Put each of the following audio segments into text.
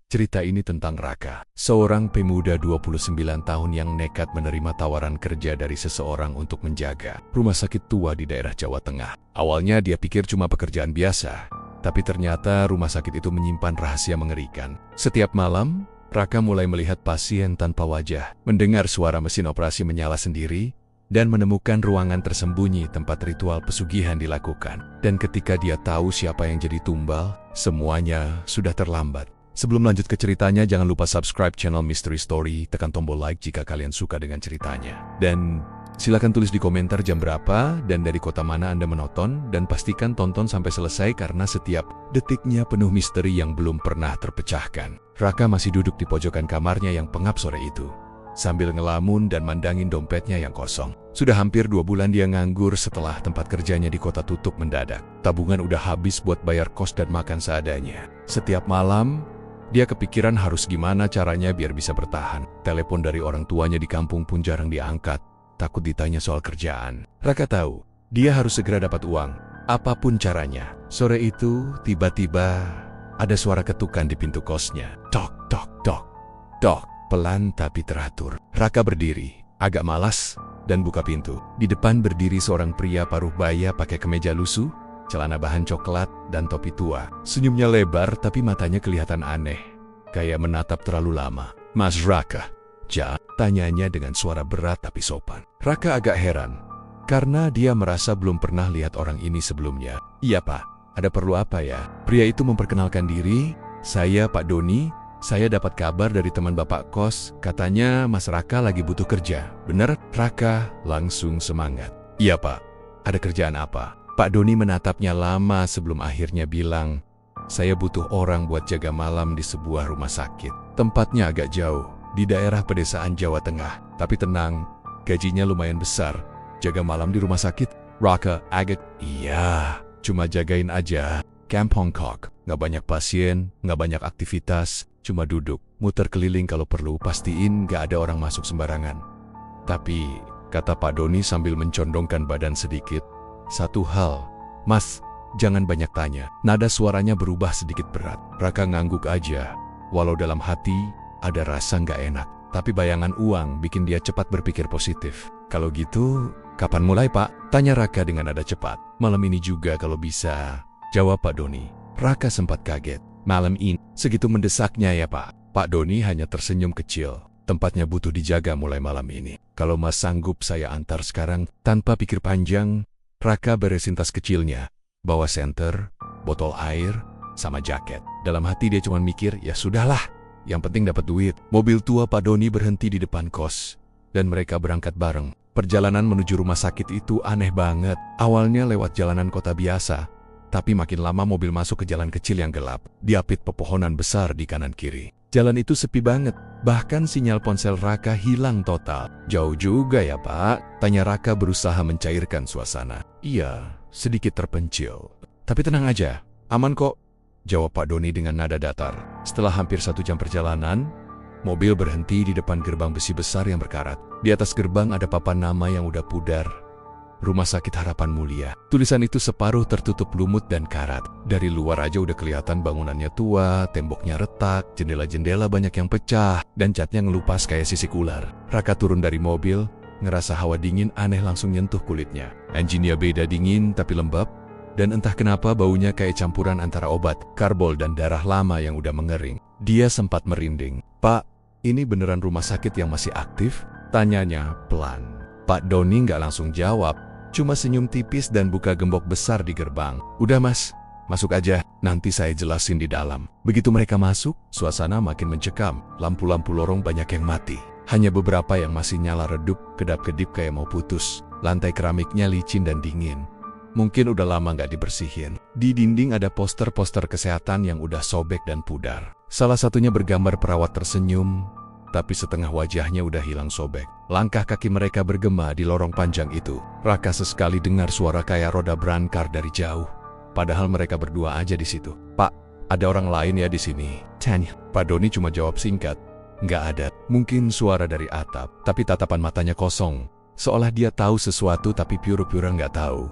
Cerita ini tentang Raka, seorang pemuda 29 tahun yang nekat menerima tawaran kerja dari seseorang untuk menjaga rumah sakit tua di daerah Jawa Tengah. Awalnya dia pikir cuma pekerjaan biasa, tapi ternyata rumah sakit itu menyimpan rahasia mengerikan. Setiap malam, Raka mulai melihat pasien tanpa wajah, mendengar suara mesin operasi menyala sendiri, dan menemukan ruangan tersembunyi tempat ritual pesugihan dilakukan. Dan ketika dia tahu siapa yang jadi tumbal, semuanya sudah terlambat. Sebelum lanjut ke ceritanya, jangan lupa subscribe channel Mystery Story, tekan tombol like jika kalian suka dengan ceritanya. Dan silakan tulis di komentar jam berapa dan dari kota mana Anda menonton, dan pastikan tonton sampai selesai karena setiap detiknya penuh misteri yang belum pernah terpecahkan. Raka masih duduk di pojokan kamarnya yang pengap sore itu, sambil ngelamun dan mandangin dompetnya yang kosong. Sudah hampir 2 bulan dia nganggur setelah tempat kerjanya di kota tutup mendadak. Tabungan udah habis buat bayar kos dan makan seadanya. Setiap malam, dia kepikiran harus gimana caranya biar bisa bertahan. Telepon dari orang tuanya di kampung pun jarang diangkat, takut ditanya soal kerjaan. Raka tahu, dia harus segera dapat uang, apapun caranya. Sore itu, tiba-tiba ada suara ketukan di pintu kosnya. Tok, tok, tok, tok. Pelan tapi teratur. Raka berdiri, agak malas, dan buka pintu. Di depan berdiri seorang pria paruh baya pakai kemeja lusuh, celana bahan coklat, dan topi tua. Senyumnya lebar tapi matanya kelihatan aneh, kayak menatap terlalu lama. "Mas Raka?" "Ja," tanyanya dengan suara berat tapi sopan. Raka agak heran, karena dia merasa belum pernah lihat orang ini sebelumnya. "Iya Pak, ada perlu apa ya?" Pria itu memperkenalkan diri, "Saya Pak Doni. Saya dapat kabar dari teman Bapak kos, katanya Mas Raka lagi butuh kerja. Benar?" Raka langsung semangat. "Iya Pak, ada kerjaan apa?" Pak Doni menatapnya lama sebelum akhirnya bilang, "Saya butuh orang buat jaga malam di sebuah rumah sakit. Tempatnya agak jauh, di daerah pedesaan Jawa Tengah. Tapi tenang, gajinya lumayan besar. Jaga malam di rumah sakit?" Raka agak, "Iya, cuma jagain aja. Camp Hong Kong. Nggak banyak pasien, nggak banyak aktivitas, cuma duduk, muter keliling kalau perlu, pastiin nggak ada orang masuk sembarangan. Tapi," kata Pak Doni sambil mencondongkan badan sedikit, "satu hal, Mas, jangan banyak tanya." Nada suaranya berubah sedikit berat. Raka ngangguk aja, walau dalam hati ada rasa nggak enak. Tapi bayangan uang bikin dia cepat berpikir positif. "Kalau gitu, kapan mulai Pak?" tanya Raka dengan nada cepat. "Malam ini juga kalau bisa," jawab Pak Doni. Raka sempat kaget. "Malam ini? Segitu mendesaknya ya Pak?" Pak Doni hanya tersenyum kecil. "Tempatnya butuh dijaga mulai malam ini. Kalau Mas sanggup saya antar sekarang." Tanpa pikir panjang, Raka beresin tas kecilnya, bawa senter, botol air, sama jaket. Dalam hati dia cuma mikir, ya sudahlah, yang penting dapat duit. Mobil tua Pak Doni berhenti di depan kos, dan mereka berangkat bareng. Perjalanan menuju rumah sakit itu aneh banget. Awalnya lewat jalanan kota biasa, tapi makin lama mobil masuk ke jalan kecil yang gelap, diapit pepohonan besar di kanan kiri. Jalan itu sepi banget, bahkan sinyal ponsel Raka hilang total. "Jauh juga ya Pak?" tanya Raka berusaha mencairkan suasana. "Iya, sedikit terpencil. Tapi tenang aja, aman kok," jawab Pak Doni dengan nada datar. Setelah hampir 1 jam perjalanan, mobil berhenti di depan gerbang besi besar yang berkarat. Di atas gerbang ada papan nama yang udah pudar, "Rumah Sakit Harapan Mulia." Tulisan itu separuh tertutup lumut dan karat. Dari luar aja udah kelihatan bangunannya tua, temboknya retak, jendela-jendela banyak yang pecah, dan catnya ngelupas kayak sisik ular. Raka turun dari mobil, ngerasa hawa dingin aneh langsung nyentuh kulitnya. Engine-nya beda dingin tapi lembab, dan entah kenapa baunya kayak campuran antara obat, karbol, dan darah lama yang udah mengering. Dia sempat merinding. "Pak, ini beneran rumah sakit yang masih aktif?" tanyanya pelan. Pak Doni nggak langsung jawab, cuma senyum tipis dan buka gembok besar di gerbang. "Udah Mas, masuk aja, nanti saya jelasin di dalam." Begitu mereka masuk, suasana makin mencekam. Lampu-lampu lorong banyak yang mati. Hanya beberapa yang masih nyala redup, kedap-kedip kayak mau putus. Lantai keramiknya licin dan dingin. Mungkin udah lama nggak dibersihin. Di dinding ada poster-poster kesehatan yang udah sobek dan pudar. Salah satunya bergambar perawat tersenyum, tapi setengah wajahnya udah hilang sobek. Langkah kaki mereka bergema di lorong panjang itu. Raka sesekali dengar suara kayak roda berangkar dari jauh. Padahal mereka berdua aja di situ. "Pak, ada orang lain ya di sini?" tanya. Pak Doni cuma jawab singkat, "Nggak ada." Mungkin suara dari atap, tapi tatapan matanya kosong, seolah dia tahu sesuatu tapi pura-pura nggak tahu.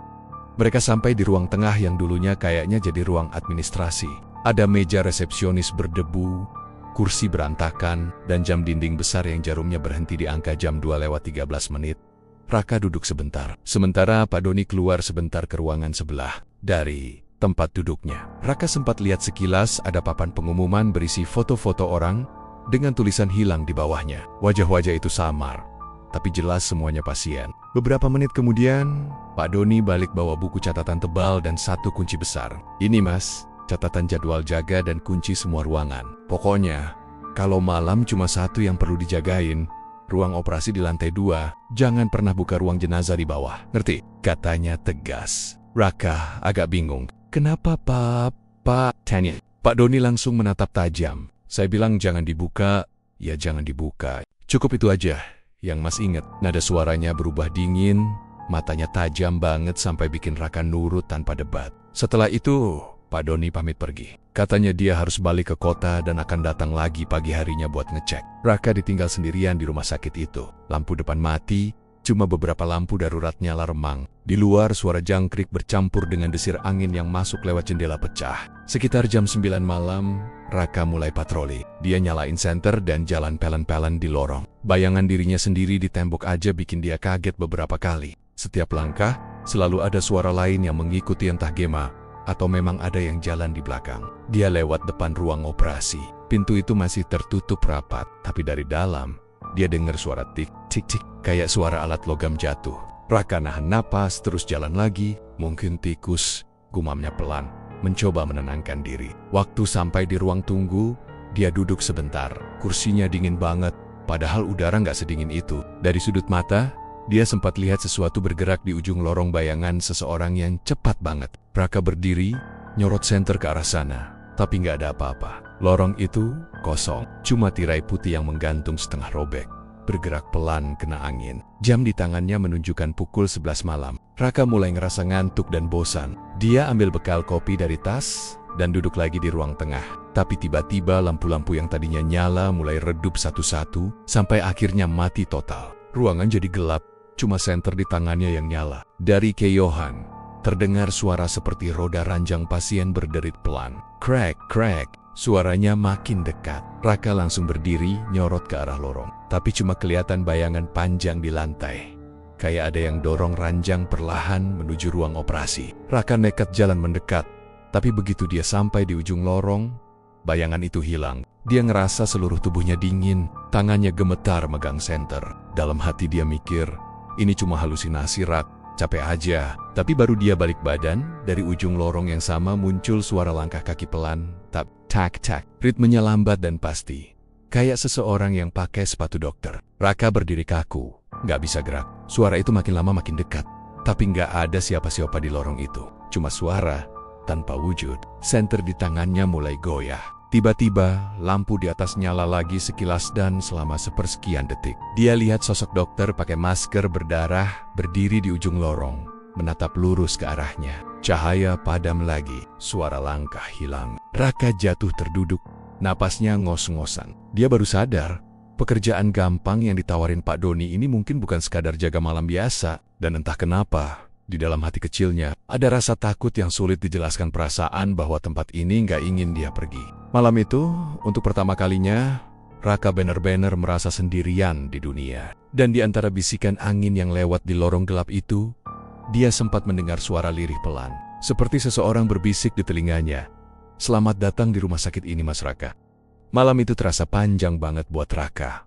Mereka sampai di ruang tengah yang dulunya kayaknya jadi ruang administrasi. Ada meja resepsionis berdebu, kursi berantakan, dan jam dinding besar yang jarumnya berhenti di angka jam 2:13 menit. Raka duduk sebentar, sementara Pak Doni keluar sebentar ke ruangan sebelah dari tempat duduknya. Raka sempat lihat sekilas ada papan pengumuman berisi foto-foto orang dengan tulisan hilang di bawahnya. Wajah-wajah itu samar, tapi jelas semuanya pasien. Beberapa menit kemudian, Pak Doni balik bawa buku catatan tebal dan satu kunci besar. "Ini mas, catatan jadwal jaga dan kunci semua ruangan. Pokoknya, kalau malam cuma satu yang perlu dijagain, ruang operasi di lantai 2, jangan pernah buka ruang jenazah di bawah. Ngerti?" Katanya tegas. Raka agak bingung. "Kenapa Pak?" Tanya. Pak Doni langsung menatap tajam. "Saya bilang jangan dibuka, ya jangan dibuka. Cukup itu aja yang mas ingat." Nada suaranya berubah dingin, matanya tajam banget sampai bikin Raka nurut tanpa debat. Setelah itu, Pak Doni pamit pergi. Katanya dia harus balik ke kota dan akan datang lagi pagi harinya buat ngecek. Raka ditinggal sendirian di rumah sakit itu. Lampu depan mati, cuma beberapa lampu darurat nyala remang. Di luar suara jangkrik bercampur dengan desir angin yang masuk lewat jendela pecah. Sekitar jam 9 malam, Raka mulai patroli. Dia nyalain senter dan jalan pelan-pelan di lorong. Bayangan dirinya sendiri di tembok aja bikin dia kaget beberapa kali. Setiap langkah, selalu ada suara lain yang mengikuti, entah gema atau memang ada yang jalan di belakang. Dia lewat depan ruang operasi. Pintu itu masih tertutup rapat, tapi dari dalam, dia dengar suara tik-tik-tik, kayak suara alat logam jatuh. Raka nahan napas, terus jalan lagi. "Mungkin tikus," gumamnya pelan, mencoba menenangkan diri. Waktu sampai di ruang tunggu, dia duduk sebentar. Kursinya dingin banget, padahal udara nggak sedingin itu. Dari sudut mata, dia sempat lihat sesuatu bergerak di ujung lorong, bayangan seseorang yang cepat banget. Raka berdiri, nyorot senter ke arah sana, tapi nggak ada apa-apa. Lorong itu kosong, cuma tirai putih yang menggantung setengah robek, bergerak pelan kena angin. Jam di tangannya menunjukkan pukul 11 malam. Raka mulai ngerasa ngantuk dan bosan. Dia ambil bekal kopi dari tas dan duduk lagi di ruang tengah. Tapi tiba-tiba lampu-lampu yang tadinya nyala mulai redup satu-satu, sampai akhirnya mati total. Ruangan jadi gelap, cuma senter di tangannya yang nyala. Dari kejauhan, terdengar suara seperti roda ranjang pasien berderit pelan. Krek, krek. Suaranya makin dekat. Raka langsung berdiri, nyorot ke arah lorong. Tapi cuma kelihatan bayangan panjang di lantai. Kayak ada yang dorong ranjang perlahan menuju ruang operasi. Raka nekat jalan mendekat. Tapi begitu dia sampai di ujung lorong, bayangan itu hilang. Dia ngerasa seluruh tubuhnya dingin. Tangannya gemetar megang senter. Dalam hati dia mikir, ini cuma halusinasi, Rak. Capek aja. Tapi baru dia balik badan, dari ujung lorong yang sama muncul suara langkah kaki pelan. Tap, tak, tak. Ritmenya lambat dan pasti. Kayak seseorang yang pakai sepatu dokter. Raka berdiri kaku, nggak bisa gerak. Suara itu makin lama makin dekat. Tapi nggak ada siapa-siapa di lorong itu. Cuma suara, tanpa wujud. Senter di tangannya mulai goyah. Tiba-tiba, lampu di atas nyala lagi sekilas dan selama sepersekian detik. Dia lihat sosok dokter pakai masker berdarah berdiri di ujung lorong, menatap lurus ke arahnya. Cahaya padam lagi, suara langkah hilang. Raka jatuh terduduk, napasnya ngos-ngosan. Dia baru sadar, pekerjaan gampang yang ditawarin Pak Doni ini mungkin bukan sekadar jaga malam biasa. Dan entah kenapa, di dalam hati kecilnya, ada rasa takut yang sulit dijelaskan, perasaan bahwa tempat ini nggak ingin dia pergi. Malam itu, untuk pertama kalinya, Raka benar-benar merasa sendirian di dunia. Dan di antara bisikan angin yang lewat di lorong gelap itu, dia sempat mendengar suara lirih pelan. Seperti seseorang berbisik di telinganya, "Selamat datang di rumah sakit ini, Mas Raka." Malam itu terasa panjang banget buat Raka.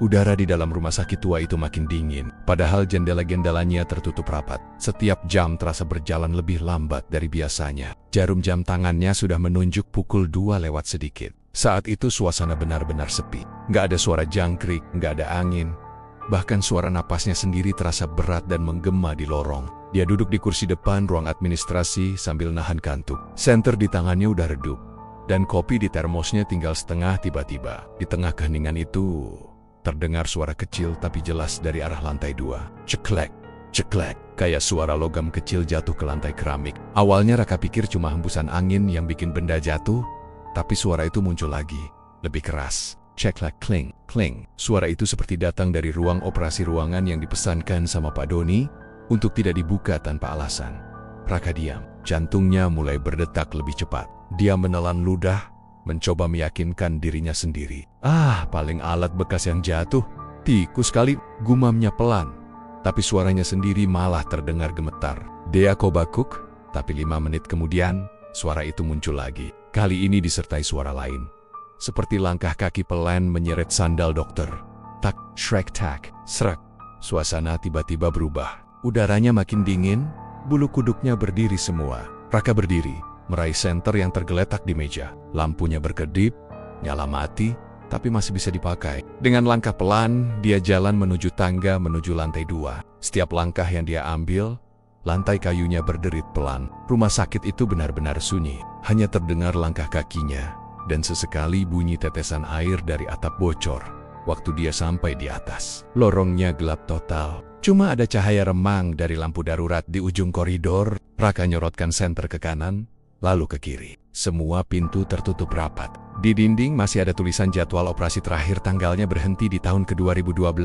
Udara di dalam rumah sakit tua itu makin dingin, padahal jendela-jendelanya tertutup rapat. Setiap jam terasa berjalan lebih lambat dari biasanya. Jarum jam tangannya sudah menunjuk pukul 2 lewat sedikit. Saat itu suasana benar-benar sepi. Nggak ada suara jangkrik, nggak ada angin. Bahkan suara napasnya sendiri terasa berat dan menggema di lorong. Dia duduk di kursi depan ruang administrasi sambil nahan kantuk. Senter di tangannya udah redup, dan kopi di termosnya tinggal setengah. Tiba-tiba, di tengah keheningan itu, terdengar suara kecil tapi jelas dari arah lantai 2. Ceklek, ceklek, kayak suara logam kecil jatuh ke lantai keramik. Awalnya Raka pikir cuma hembusan angin yang bikin benda jatuh, tapi suara itu muncul lagi, lebih keras. Ceklek, kling, kling. Suara itu seperti datang dari ruang operasi, ruangan yang dipesankan sama Pak Doni untuk tidak dibuka tanpa alasan. Raka diam, jantungnya mulai berdetak lebih cepat. Dia menelan ludah, mencoba meyakinkan dirinya sendiri. Paling alat bekas yang jatuh. Tikus kali, gumamnya pelan. Tapi suaranya sendiri malah terdengar gemetar. Dea Kobakuk, tapi 5 menit kemudian, suara itu muncul lagi. Kali ini disertai suara lain. Seperti langkah kaki pelan menyeret sandal dokter. Tak, shrek tak, srek. Suasana tiba-tiba berubah. Udaranya makin dingin, bulu kuduknya berdiri semua. Raka berdiri, meraih senter yang tergeletak di meja. Lampunya berkedip, nyala mati, tapi masih bisa dipakai. Dengan langkah pelan, dia jalan menuju tangga menuju lantai 2. Setiap langkah yang dia ambil, lantai kayunya berderit pelan. Rumah sakit itu benar-benar sunyi. Hanya terdengar langkah kakinya, dan sesekali bunyi tetesan air dari atap bocor. Waktu dia sampai di atas, lorongnya gelap total. Cuma ada cahaya remang dari lampu darurat di ujung koridor. Raka nyorotkan senter ke kanan, lalu ke kiri. Semua pintu tertutup rapat. Di dinding masih ada tulisan jadwal operasi terakhir, tanggalnya berhenti di tahun ke-2012.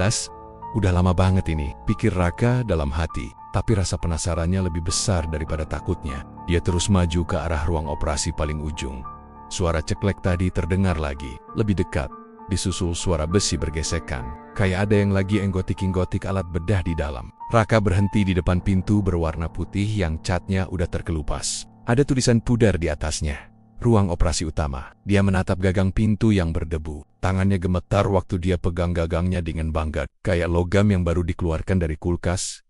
Udah lama banget ini, pikir Raka dalam hati. Tapi rasa penasarannya lebih besar daripada takutnya. Dia terus maju ke arah ruang operasi paling ujung. Suara ceklek tadi terdengar lagi, lebih dekat. Disusul suara besi bergesekan, kayak ada yang lagi enggotik-enggotik alat bedah di dalam. Raka berhenti di depan pintu berwarna putih yang catnya udah terkelupas. Ada tulisan pudar di atasnya. Ruang operasi utama. Dia menatap gagang pintu yang berdebu. Tangannya gemetar waktu dia pegang gagangnya dengan bangga, kayak logam yang baru dikeluarkan dari kulkas.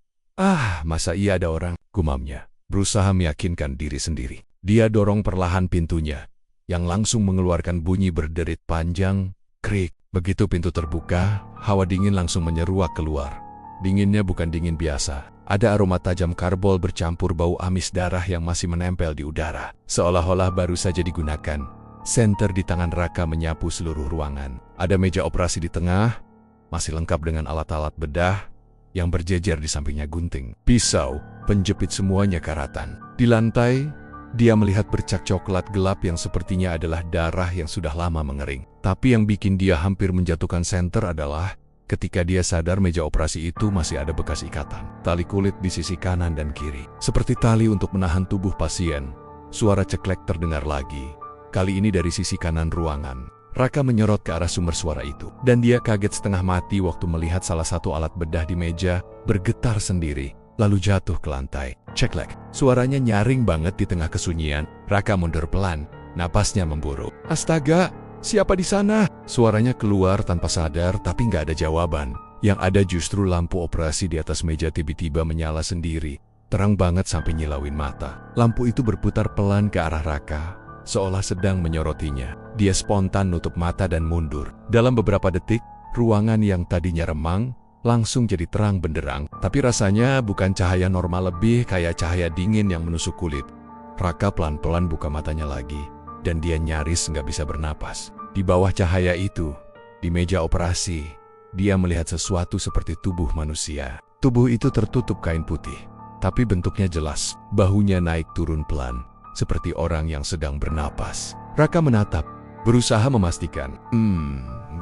Masa iya ada orang? Gumamnya, berusaha meyakinkan diri sendiri. Dia dorong perlahan pintunya, yang langsung mengeluarkan bunyi berderit panjang. Krik. Begitu pintu terbuka, hawa dingin langsung menyeruak keluar. Dinginnya bukan dingin biasa. Ada aroma tajam karbol bercampur bau amis darah yang masih menempel di udara. Seolah-olah baru saja digunakan. Senter di tangan Raka menyapu seluruh ruangan. Ada meja operasi di tengah, masih lengkap dengan alat-alat bedah, yang berjejer di sampingnya gunting, pisau, penjepit semuanya karatan. Di lantai, dia melihat bercak coklat gelap yang sepertinya adalah darah yang sudah lama mengering. Tapi yang bikin dia hampir menjatuhkan senter adalah ketika dia sadar meja operasi itu masih ada bekas ikatan. Tali kulit di sisi kanan dan kiri. Seperti tali untuk menahan tubuh pasien. Suara ceklek terdengar lagi. Kali ini dari sisi kanan ruangan. Raka menyorot ke arah sumber suara itu. Dan dia kaget setengah mati waktu melihat salah satu alat bedah di meja bergetar sendiri. Lalu jatuh ke lantai. Ceklek. Suaranya nyaring banget di tengah kesunyian. Raka mundur pelan. Napasnya memburu. Astaga, siapa di sana? Suaranya keluar tanpa sadar, tapi nggak ada jawaban. Yang ada justru lampu operasi di atas meja tiba-tiba menyala sendiri. Terang banget sampai nyilauin mata. Lampu itu berputar pelan ke arah Raka, seolah sedang menyorotinya. Dia spontan nutup mata dan mundur. Dalam beberapa detik, ruangan yang tadinya remang langsung jadi terang benderang, tapi rasanya bukan cahaya normal, lebih kayak cahaya dingin yang menusuk kulit. Raka pelan-pelan buka matanya lagi, dan dia nyaris nggak bisa bernapas. Di bawah cahaya itu, di meja operasi, dia melihat sesuatu seperti tubuh manusia. Tubuh itu tertutup kain putih, tapi bentuknya jelas. Bahunya naik turun pelan, seperti orang yang sedang bernapas. Raka menatap, berusaha memastikan.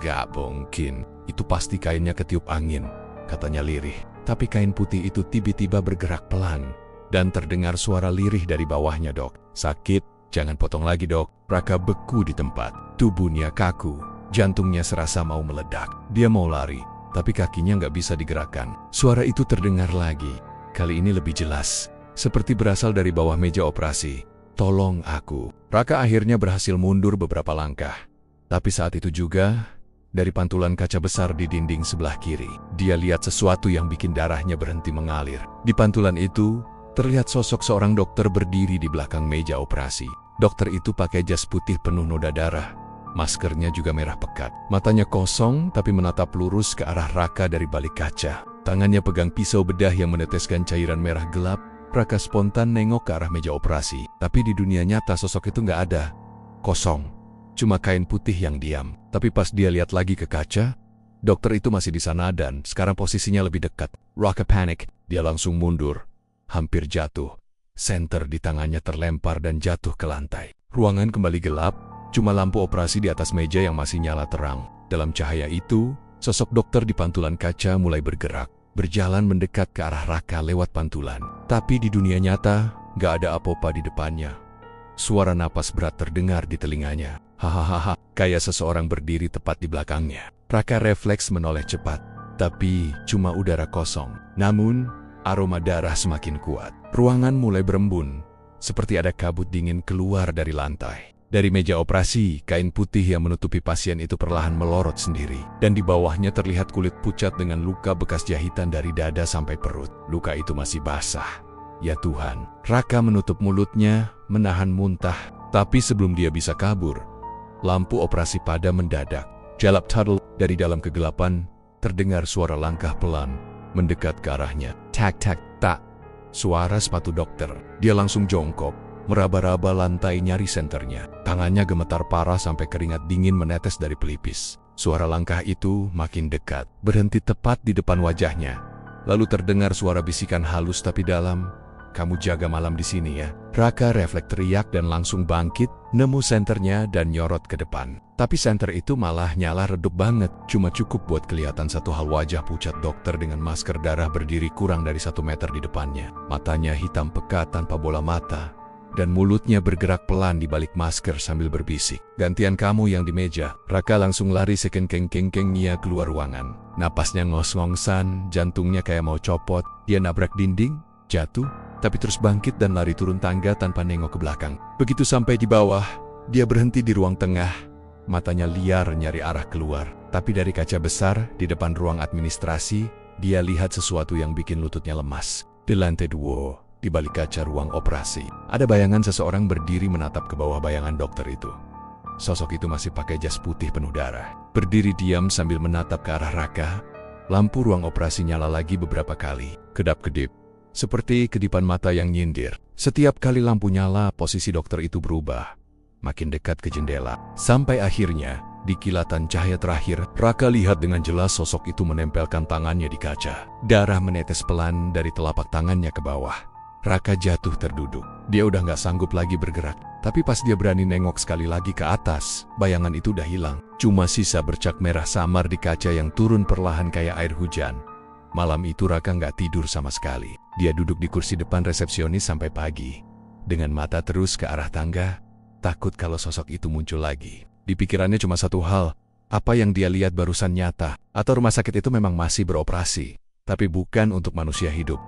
Nggak mungkin. Itu pasti kainnya ketiup angin, katanya lirih. Tapi kain putih itu tiba-tiba bergerak pelan, dan terdengar suara lirih dari bawahnya. Dok, sakit, jangan potong lagi dok. Raka beku di tempat, tubuhnya kaku, jantungnya serasa mau meledak. Dia mau lari, tapi kakinya nggak bisa digerakkan. Suara itu terdengar lagi, kali ini lebih jelas, seperti berasal dari bawah meja operasi. Tolong aku. Raka akhirnya berhasil mundur beberapa langkah. Tapi saat itu juga, dari pantulan kaca besar di dinding sebelah kiri, dia lihat sesuatu yang bikin darahnya berhenti mengalir. Di pantulan itu, terlihat sosok seorang dokter berdiri di belakang meja operasi. Dokter itu pakai jas putih penuh noda darah. Maskernya juga merah pekat. Matanya kosong tapi menatap lurus ke arah Raka dari balik kaca. Tangannya pegang pisau bedah yang meneteskan cairan merah gelap. Raka spontan nengok ke arah meja operasi. Tapi di dunia nyata sosok itu nggak ada. Kosong. Cuma kain putih yang diam. Tapi pas dia lihat lagi ke kaca, dokter itu masih di sana dan sekarang posisinya lebih dekat. Raka panik. Dia langsung mundur. Hampir jatuh. Senter di tangannya terlempar dan jatuh ke lantai. Ruangan kembali gelap. Cuma lampu operasi di atas meja yang masih nyala terang. Dalam cahaya itu, sosok dokter di pantulan kaca mulai bergerak. Berjalan mendekat ke arah Raka lewat pantulan. Tapi di dunia nyata, gak ada apa-apa di depannya. Suara napas berat terdengar di telinganya. Hahaha, kayak seseorang berdiri tepat di belakangnya. Raka refleks menoleh cepat, tapi cuma udara kosong. Namun, aroma darah semakin kuat. Ruangan mulai berembun, seperti ada kabut dingin keluar dari lantai. Dari meja operasi, kain putih yang menutupi pasien itu perlahan melorot sendiri. Dan di bawahnya terlihat kulit pucat dengan luka bekas jahitan dari dada sampai perut. Luka itu masih basah. Ya Tuhan, Raka menutup mulutnya, menahan muntah. Tapi sebelum dia bisa kabur, lampu operasi padam mendadak. Jalap Tuttle, dari dalam kegelapan, terdengar suara langkah pelan, mendekat ke arahnya. Tak, tak, tak. Suara sepatu dokter. Dia langsung jongkok, meraba-raba lantai nyari senternya. Tangannya gemetar parah sampai keringat dingin menetes dari pelipis. Suara langkah itu makin dekat, berhenti tepat di depan wajahnya. Lalu terdengar suara bisikan halus tapi dalam, "Kamu jaga malam di sini ya." Raka refleks teriak dan langsung bangkit, nemu senternya dan nyorot ke depan. Tapi senter itu malah nyala redup banget. Cuma cukup buat kelihatan satu hal, wajah pucat dokter dengan masker darah berdiri kurang dari 1 meter di depannya. Matanya hitam pekat tanpa bola mata, dan mulutnya bergerak pelan di balik masker sambil berbisik, "Gantian kamu yang di meja." Raka langsung lari sekengkeng-kengkengnya keluar ruangan. Napasnya ngos-ngongsan, jantungnya kayak mau copot. Dia nabrak dinding, jatuh, tapi terus bangkit dan lari turun tangga tanpa nengok ke belakang. Begitu sampai di bawah, dia berhenti di ruang tengah. Matanya liar nyari arah keluar. Tapi dari kaca besar di depan ruang administrasi, dia lihat sesuatu yang bikin lututnya lemas. Di lantai 2, di balik kaca ruang operasi, ada bayangan seseorang berdiri menatap ke bawah bayangan dokter itu. Sosok itu masih pakai jas putih penuh darah. Berdiri diam sambil menatap ke arah Raka. Lampu ruang operasi nyala lagi beberapa kali. Kedap-kedip, seperti kedipan mata yang nyindir. Setiap kali lampu nyala, posisi dokter itu berubah. Makin dekat ke jendela. Sampai akhirnya, di kilatan cahaya terakhir, Raka lihat dengan jelas sosok itu menempelkan tangannya di kaca. Darah menetes pelan dari telapak tangannya ke bawah. Raka jatuh terduduk. Dia udah gak sanggup lagi bergerak. Tapi pas dia berani nengok sekali lagi ke atas, bayangan itu udah hilang. Cuma sisa bercak merah samar di kaca yang turun perlahan kayak air hujan. Malam itu Raka gak tidur sama sekali. Dia duduk di kursi depan resepsionis sampai pagi. Dengan mata terus ke arah tangga, takut kalau sosok itu muncul lagi. Di pikirannya cuma satu hal, apa yang dia lihat barusan nyata, atau rumah sakit itu memang masih beroperasi, tapi bukan untuk manusia hidup.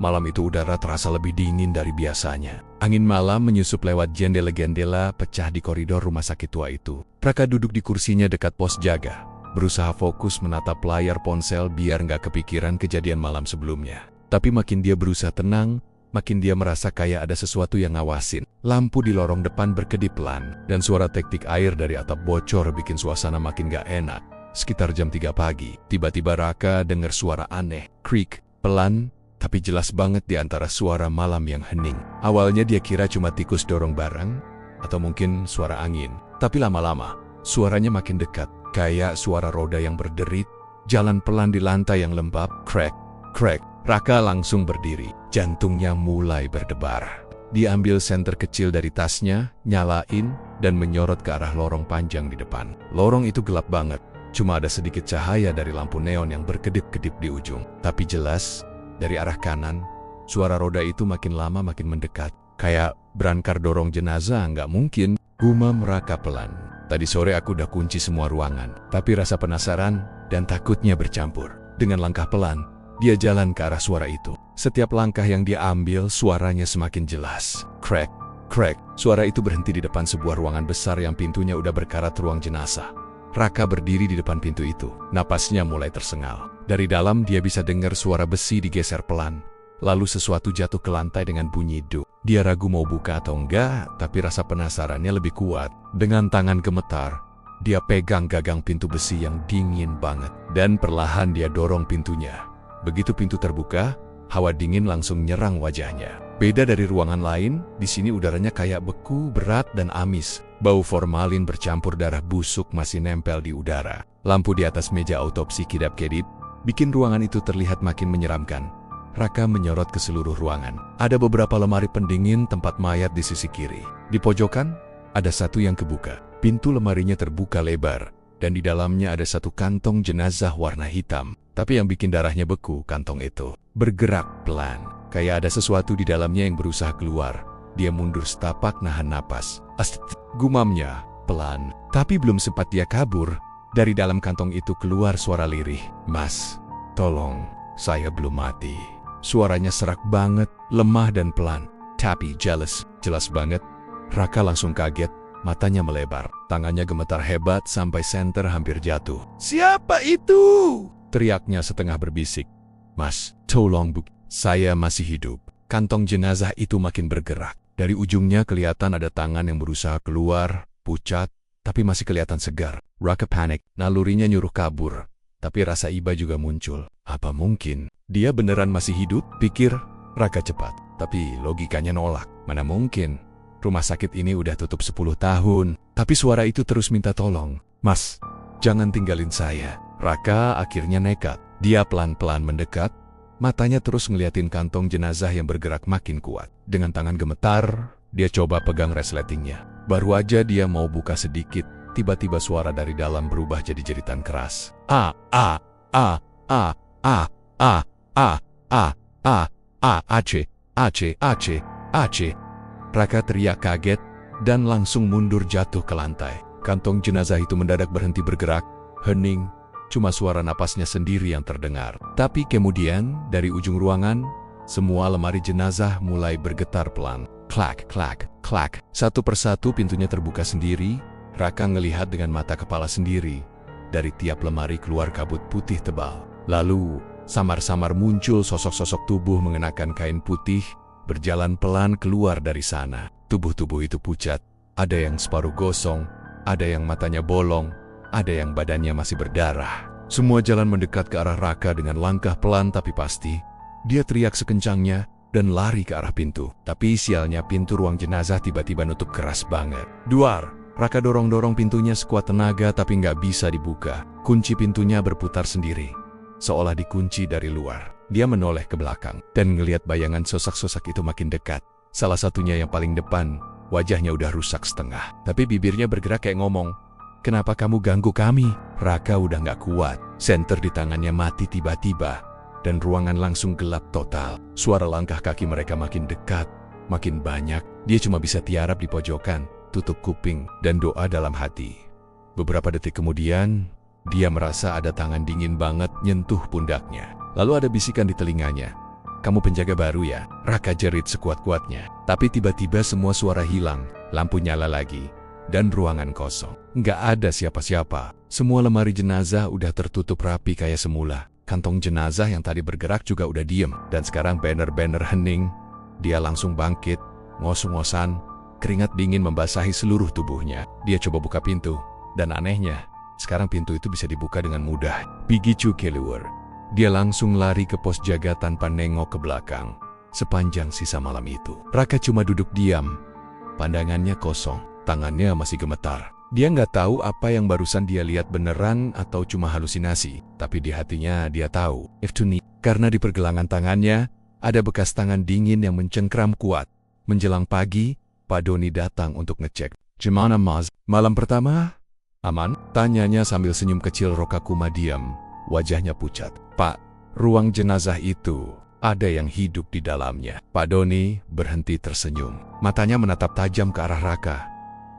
Malam itu udara terasa lebih dingin dari biasanya. Angin malam menyusup lewat jendela-jendela pecah di koridor rumah sakit tua itu. Raka duduk di kursinya dekat pos jaga, berusaha fokus menatap layar ponsel biar nggak kepikiran kejadian malam sebelumnya. Tapi makin dia berusaha tenang, makin dia merasa kayak ada sesuatu yang ngawasin. Lampu di lorong depan berkedip pelan, dan suara teknik air dari atap bocor bikin suasana makin gak enak. Sekitar jam 3 pagi, tiba-tiba Raka dengar suara aneh, creak, pelan, tapi jelas banget di antara suara malam yang hening. Awalnya dia kira cuma tikus dorong barang, atau mungkin suara angin. Tapi lama-lama, suaranya makin dekat, kayak suara roda yang berderit, jalan pelan di lantai yang lembab, crack, crack. Raka langsung berdiri, jantungnya mulai berdebar. Dia ambil senter kecil dari tasnya, nyalain, dan menyorot ke arah lorong panjang di depan. Lorong itu gelap banget, cuma ada sedikit cahaya dari lampu neon yang berkedip-kedip di ujung. Tapi jelas, dari arah kanan, suara roda itu makin lama makin mendekat. Kayak berangkar dorong jenazah, nggak mungkin, gumam Raka pelan. Tadi sore aku udah kunci semua ruangan, tapi rasa penasaran dan takutnya bercampur. Dengan langkah pelan, dia jalan ke arah suara itu. Setiap langkah yang dia ambil, suaranya semakin jelas. Crack, crack. Suara itu berhenti di depan sebuah ruangan besar yang pintunya udah berkarat ruang jenazah. Raka berdiri di depan pintu itu. Napasnya mulai tersengal. Dari dalam dia bisa dengar suara besi digeser pelan. Lalu sesuatu jatuh ke lantai dengan bunyi duk. Dia ragu mau buka atau enggak, tapi rasa penasarannya lebih kuat. Dengan tangan gemetar, dia pegang gagang pintu besi yang dingin banget. Dan perlahan dia dorong pintunya. Begitu pintu terbuka, hawa dingin langsung nyerang wajahnya. Beda dari ruangan lain, di sini udaranya kayak beku, berat, dan amis. Bau formalin bercampur darah busuk masih nempel di udara. Lampu di atas meja autopsi kedap-kedip, bikin ruangan itu terlihat makin menyeramkan. Raka menyorot ke seluruh ruangan. Ada beberapa lemari pendingin tempat mayat di sisi kiri. Di pojokan, ada satu yang kebuka. Pintu lemarinya terbuka lebar, dan di dalamnya ada satu kantong jenazah warna hitam. Tapi yang bikin darahnya beku, kantong itu bergerak pelan. Kayak ada sesuatu di dalamnya yang berusaha keluar. Dia mundur setapak nahan napas. Gumamnya, pelan. Tapi belum sempat dia kabur, dari dalam kantong itu keluar suara lirih. "Mas, tolong, saya belum mati." Suaranya serak banget, lemah dan pelan. Tapi jelas banget. Raka langsung kaget, matanya melebar. Tangannya gemetar hebat sampai senter hampir jatuh. "Siapa itu?" teriaknya setengah berbisik. "Mas, tolong buk, saya masih hidup." Kantong jenazah itu makin bergerak. Dari ujungnya kelihatan ada tangan yang berusaha keluar, pucat, tapi masih kelihatan segar. Raka panik, nalurinya nyuruh kabur. Tapi rasa iba juga muncul. Apa mungkin dia beneran masih hidup? Pikir Raka cepat. Tapi logikanya nolak. Mana mungkin? Rumah sakit ini udah tutup 10 tahun. Tapi suara itu terus minta tolong. "Mas, jangan tinggalin saya." Raka akhirnya nekat. Dia pelan-pelan mendekat. Matanya terus ngeliatin kantong jenazah yang bergerak makin kuat. Dengan tangan gemetar, dia coba pegang resletingnya. Baru aja dia mau buka sedikit, tiba-tiba suara dari dalam berubah jadi jeritan keras. "A, A, A, A, A, A, A, A, A, A, Aceh, Aceh, Aceh, Aceh." Raka teriak kaget dan langsung mundur jatuh ke lantai. Kantong jenazah itu mendadak berhenti bergerak, hening. Cuma suara napasnya sendiri yang terdengar. Tapi kemudian, dari ujung ruangan, semua lemari jenazah mulai bergetar pelan. Klak, klak, klak. Satu persatu pintunya terbuka sendiri. Raka ngelihat dengan mata kepala sendiri. Dari tiap lemari keluar kabut putih tebal. Lalu, samar-samar muncul sosok-sosok tubuh mengenakan kain putih, berjalan pelan keluar dari sana. Tubuh-tubuh itu pucat. Ada yang separuh gosong, ada yang matanya bolong, ada yang badannya masih berdarah. Semua jalan mendekat ke arah Raka dengan langkah pelan tapi pasti. Dia teriak sekencangnya dan lari ke arah pintu. Tapi sialnya pintu ruang jenazah tiba-tiba nutup keras banget. "Duar!" Raka dorong-dorong pintunya sekuat tenaga tapi nggak bisa dibuka. Kunci pintunya berputar sendiri, seolah dikunci dari luar. Dia menoleh ke belakang dan ngelihat bayangan sosok-sosok itu makin dekat. Salah satunya yang paling depan, wajahnya udah rusak setengah. Tapi bibirnya bergerak kayak ngomong, "Kenapa kamu ganggu kami?" Raka udah nggak kuat. Senter di tangannya mati tiba-tiba, dan ruangan langsung gelap total. Suara langkah kaki mereka makin dekat, makin banyak. Dia cuma bisa tiarap di pojokan, tutup kuping, dan doa dalam hati. Beberapa detik kemudian, dia merasa ada tangan dingin banget nyentuh pundaknya. Lalu ada bisikan di telinganya, "Kamu penjaga baru ya?" Raka jerit sekuat-kuatnya. Tapi tiba-tiba semua suara hilang, lampu nyala lagi, dan ruangan kosong. Nggak ada siapa-siapa. Semua lemari jenazah udah tertutup rapi kayak semula. Kantong jenazah yang tadi bergerak juga udah diem. Dan sekarang banner-banner hening. Dia langsung bangkit, ngos-ngosan, keringat dingin membasahi seluruh tubuhnya. Dia coba buka pintu. Dan anehnya, sekarang pintu itu bisa dibuka dengan mudah. Pigicu keluar. Dia langsung lari ke pos jaga tanpa nengok ke belakang. Sepanjang sisa malam itu, Raka cuma duduk diam. Pandangannya kosong. Tangannya masih gemetar. Dia nggak tahu apa yang barusan dia lihat beneran atau cuma halusinasi. Tapi di hatinya dia tahu, karena di pergelangan tangannya ada bekas tangan dingin yang mencengkram kuat. Menjelang pagi, Pak Doni datang untuk ngecek. "Gimana Mas? Malam pertama? Aman?" Tanyanya sambil senyum kecil. Rokakuma diam, wajahnya pucat. "Pak, ruang jenazah itu ada yang hidup di dalamnya." Pak Doni berhenti tersenyum. Matanya menatap tajam ke arah Raka.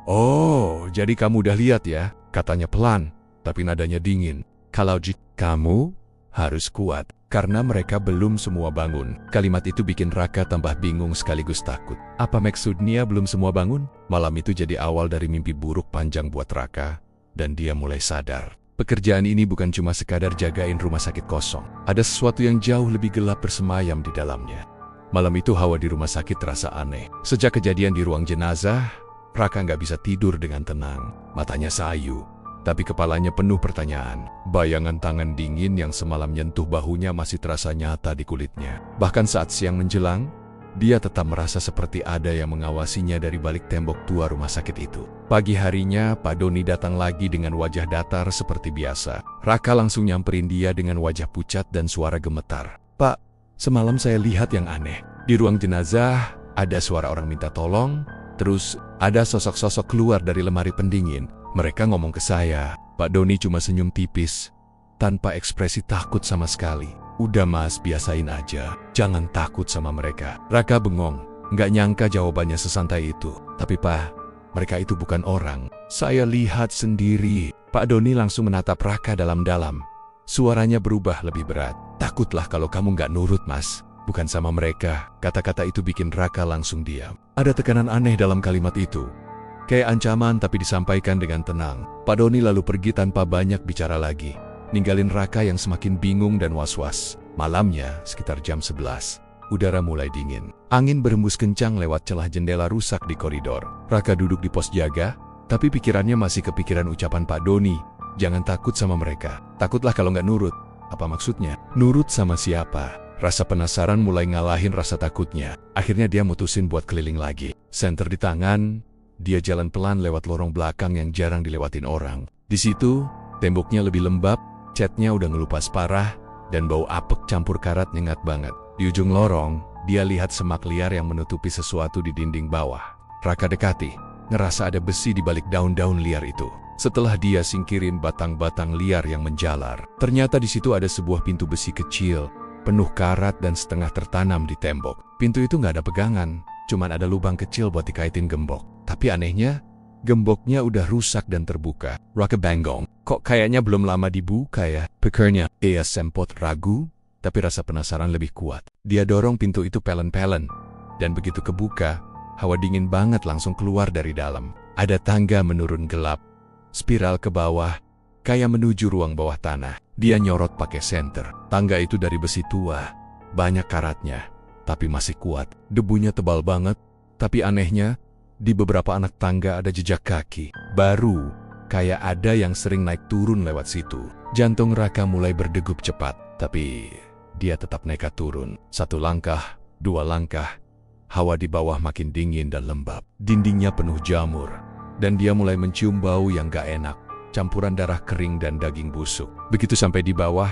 "Oh, jadi kamu udah lihat ya?" katanya pelan, tapi nadanya dingin. "Kalau kamu harus kuat, karena mereka belum semua bangun." Kalimat itu bikin Raka tambah bingung sekaligus takut. Apa maksudnya belum semua bangun? Malam itu jadi awal dari mimpi buruk panjang buat Raka, dan dia mulai sadar. Pekerjaan ini bukan cuma sekadar jagain rumah sakit kosong. Ada sesuatu yang jauh lebih gelap bersemayam di dalamnya. Malam itu hawa di rumah sakit terasa aneh. Sejak kejadian di ruang jenazah, Raka nggak bisa tidur dengan tenang. Matanya sayu, tapi kepalanya penuh pertanyaan. Bayangan tangan dingin yang semalam nyentuh bahunya masih terasa nyata di kulitnya. Bahkan saat siang menjelang, dia tetap merasa seperti ada yang mengawasinya dari balik tembok tua rumah sakit itu. Pagi harinya, Pak Doni datang lagi dengan wajah datar seperti biasa. Raka langsung nyamperin dia dengan wajah pucat dan suara gemetar. "Pak, semalam saya lihat yang aneh. Di ruang jenazah, ada suara orang minta tolong. Terus, ada sosok-sosok keluar dari lemari pendingin. Mereka ngomong ke saya." Pak Doni cuma senyum tipis, tanpa ekspresi takut sama sekali. "Udah Mas, biasain aja. Jangan takut sama mereka." Raka bengong, nggak nyangka jawabannya sesantai itu. "Tapi Pak, Mereka itu bukan orang. Saya lihat sendiri. Pak Doni langsung menatap Raka dalam-dalam. Suaranya berubah lebih berat. Takutlah kalau kamu nggak nurut, Mas. Bukan sama mereka. Kata-kata itu bikin Raka langsung diam. Ada tekanan aneh dalam kalimat itu. Kayak ancaman tapi disampaikan dengan tenang. Pak Doni lalu pergi tanpa banyak bicara lagi. Ninggalin Raka yang semakin bingung dan was-was. Malamnya, sekitar jam 11. Udara mulai dingin. Angin berhembus kencang lewat celah jendela rusak di koridor. Raka duduk di pos jaga, tapi pikirannya masih kepikiran ucapan Pak Doni. Jangan takut sama mereka. Takutlah kalau nggak nurut. Apa maksudnya? Nurut sama siapa? Rasa penasaran mulai ngalahin rasa takutnya. Akhirnya dia mutusin buat keliling lagi. Senter di tangan, dia jalan pelan lewat lorong belakang yang jarang dilewatin orang. Di situ, temboknya lebih lembab, catnya udah ngelupas parah, dan bau apek campur karat nyengat banget. Di ujung lorong, dia lihat semak liar yang menutupi sesuatu di dinding bawah. Raka dekati, ngerasa ada besi di balik daun-daun liar itu. Setelah dia singkirin batang-batang liar yang menjalar, ternyata di situ ada sebuah pintu besi kecil, penuh karat dan setengah tertanam di tembok. Pintu itu nggak ada pegangan, cuman ada lubang kecil buat dikaitin gembok. Tapi anehnya, gemboknya udah rusak dan terbuka. Raka bengong, kok kayaknya belum lama dibuka ya? Pikirnya, ia sempat ragu, tapi rasa penasaran lebih kuat. Dia dorong pintu itu pelen-pelen, dan begitu kebuka, hawa dingin banget langsung keluar dari dalam. Ada tangga menurun gelap, spiral ke bawah, kayak menuju ruang bawah tanah. Dia nyorot pakai senter. Tangga itu dari besi tua, banyak karatnya, tapi masih kuat. Debunya tebal banget, tapi anehnya, di beberapa anak tangga ada jejak kaki. Baru, kayak ada yang sering naik turun lewat situ. Jantung Raka mulai berdegup cepat, tapi dia tetap nekat turun. 1 langkah, 2 langkah. Hawa di bawah makin dingin dan lembab. Dindingnya penuh jamur. Dan dia mulai mencium bau yang gak enak. Campuran darah kering dan daging busuk. Begitu sampai di bawah,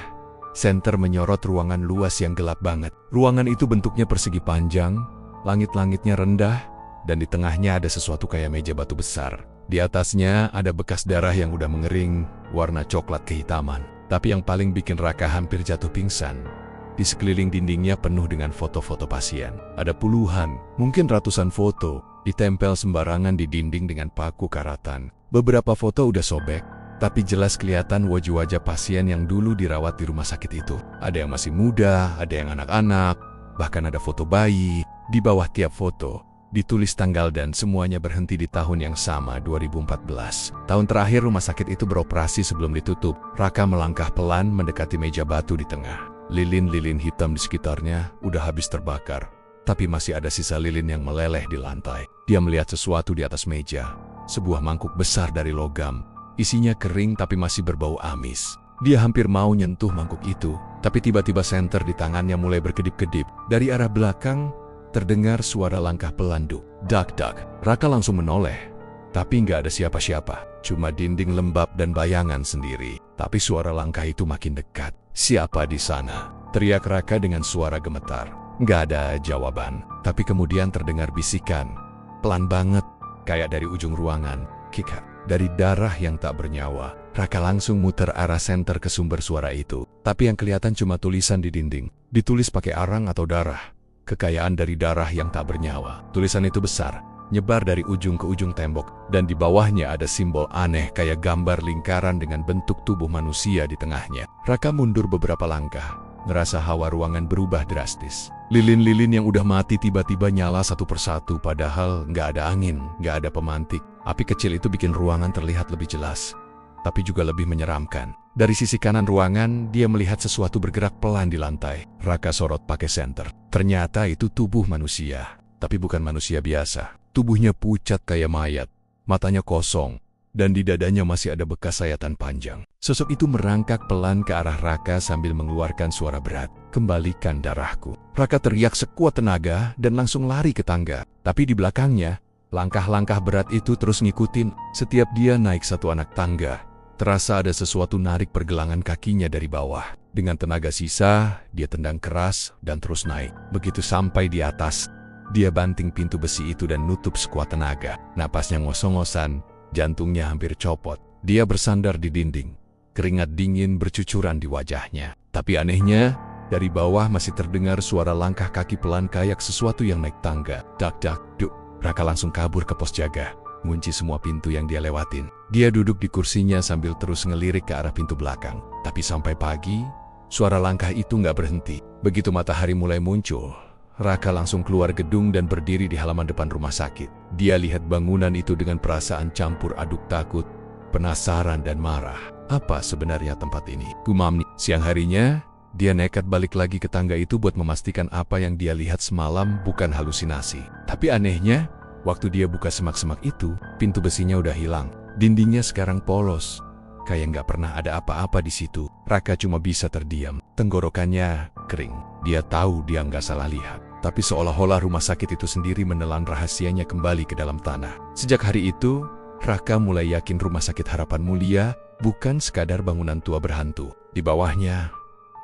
senter menyorot ruangan luas yang gelap banget. Ruangan itu bentuknya persegi panjang, langit-langitnya rendah, dan di tengahnya ada sesuatu kayak meja batu besar. Di atasnya ada bekas darah yang udah mengering, warna coklat kehitaman. Tapi yang paling bikin Raka hampir jatuh pingsan, di sekeliling dindingnya penuh dengan foto-foto pasien. Ada puluhan, mungkin ratusan foto, ditempel sembarangan di dinding dengan paku karatan. Beberapa foto udah sobek, tapi jelas kelihatan wajah-wajah pasien yang dulu dirawat di rumah sakit itu. Ada yang masih muda, ada yang anak-anak, bahkan ada foto bayi. Di bawah tiap foto, ditulis tanggal dan semuanya berhenti di tahun yang sama, 2014. Tahun terakhir rumah sakit itu beroperasi sebelum ditutup. Raka melangkah pelan mendekati meja batu di tengah. Lilin-lilin hitam di sekitarnya udah habis terbakar, tapi masih ada sisa lilin yang meleleh di lantai. Dia melihat sesuatu di atas meja, sebuah mangkuk besar dari logam. Isinya kering tapi masih berbau amis. Dia hampir mau nyentuh mangkuk itu, tapi tiba-tiba senter di tangannya mulai berkedip-kedip. Dari arah belakang, terdengar suara langkah pelanduk. Dak-dak. Raka langsung menoleh, tapi nggak ada siapa-siapa. Cuma dinding lembab dan bayangan sendiri. Tapi suara langkah itu makin dekat. Siapa di sana? Teriak Raka dengan suara gemetar. Nggak ada jawaban, tapi kemudian terdengar bisikan. Pelan banget, kayak dari ujung ruangan. Kikat. Dari darah yang tak bernyawa. Raka langsung muter arah senter ke sumber suara itu. Tapi yang kelihatan cuma tulisan di dinding. Ditulis pakai arang atau darah. Kekayaan dari darah yang tak bernyawa. Tulisan itu besar, nyebar dari ujung ke ujung tembok, dan di bawahnya ada simbol aneh kayak gambar lingkaran dengan bentuk tubuh manusia di tengahnya. Raka mundur beberapa langkah, ngerasa hawa ruangan berubah drastis. Lilin-lilin yang udah mati tiba-tiba nyala satu persatu, padahal nggak ada angin, nggak ada pemantik. Api kecil itu bikin ruangan terlihat lebih jelas, tapi juga lebih menyeramkan. Dari sisi kanan ruangan, dia melihat sesuatu bergerak pelan di lantai. Raka sorot pakai senter. Ternyata itu tubuh manusia, tapi bukan manusia biasa. Tubuhnya pucat kayak mayat, matanya kosong, dan di dadanya masih ada bekas sayatan panjang. Sosok itu merangkak pelan ke arah Raka sambil mengeluarkan suara berat. Kembalikan darahku. Raka teriak sekuat tenaga dan langsung lari ke tangga. Tapi di belakangnya, langkah-langkah berat itu terus ngikutin. Setiap dia naik satu anak tangga, terasa ada sesuatu narik pergelangan kakinya dari bawah. Dengan tenaga sisa, dia tendang keras dan terus naik. Begitu sampai di atas, dia banting pintu besi itu dan nutup sekuat tenaga. Napasnya ngos-ngosan, jantungnya hampir copot. Dia bersandar di dinding. Keringat dingin bercucuran di wajahnya. Tapi anehnya, dari bawah masih terdengar suara langkah kaki pelan kayak sesuatu yang naik tangga. Dak-dak, duk. Raka langsung kabur ke pos jaga. ngunci semua pintu yang dia lewatin. Dia duduk di kursinya sambil terus ngelirik ke arah pintu belakang. Tapi sampai pagi, suara langkah itu nggak berhenti. Begitu matahari mulai muncul, Raka langsung keluar gedung dan berdiri di halaman depan rumah sakit. Dia lihat bangunan itu dengan perasaan campur aduk takut, penasaran dan marah. Apa sebenarnya tempat ini? Gumamnya. Siang harinya, dia nekat balik lagi ke tangga itu buat memastikan apa yang dia lihat semalam bukan halusinasi. Tapi anehnya, waktu dia buka semak-semak itu, pintu besinya udah hilang. Dindingnya sekarang polos, kayak nggak pernah ada apa-apa di situ. Raka cuma bisa terdiam. Tenggorokannya kering. Dia tahu dia nggak salah lihat. Tapi seolah-olah rumah sakit itu sendiri menelan rahasianya kembali ke dalam tanah. Sejak hari itu, Raka mulai yakin Rumah Sakit Harapan Mulia bukan sekadar bangunan tua berhantu. Di bawahnya,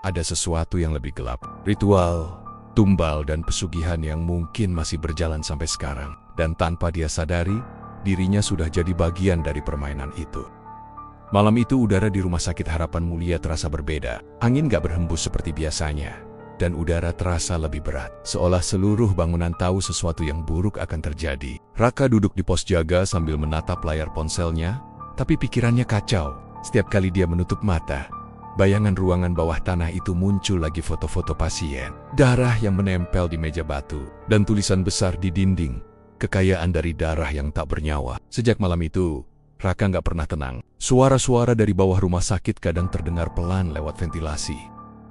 ada sesuatu yang lebih gelap. Ritual, tumbal, dan pesugihan yang mungkin masih berjalan sampai sekarang. Dan tanpa dia sadari, dirinya sudah jadi bagian dari permainan itu. Malam itu udara di Rumah Sakit Harapan Mulia terasa berbeda. Angin gak berhembus seperti biasanya. Dan udara terasa lebih berat. Seolah seluruh bangunan tahu sesuatu yang buruk akan terjadi. Raka duduk di pos jaga sambil menatap layar ponselnya. Tapi pikirannya kacau. Setiap kali dia menutup mata, bayangan ruangan bawah tanah itu muncul lagi foto-foto pasien, darah yang menempel di meja batu, dan tulisan besar di dinding, kekayaan dari darah yang tak bernyawa. Sejak malam itu, Raka nggak pernah tenang. Suara-suara dari bawah rumah sakit kadang terdengar pelan lewat ventilasi.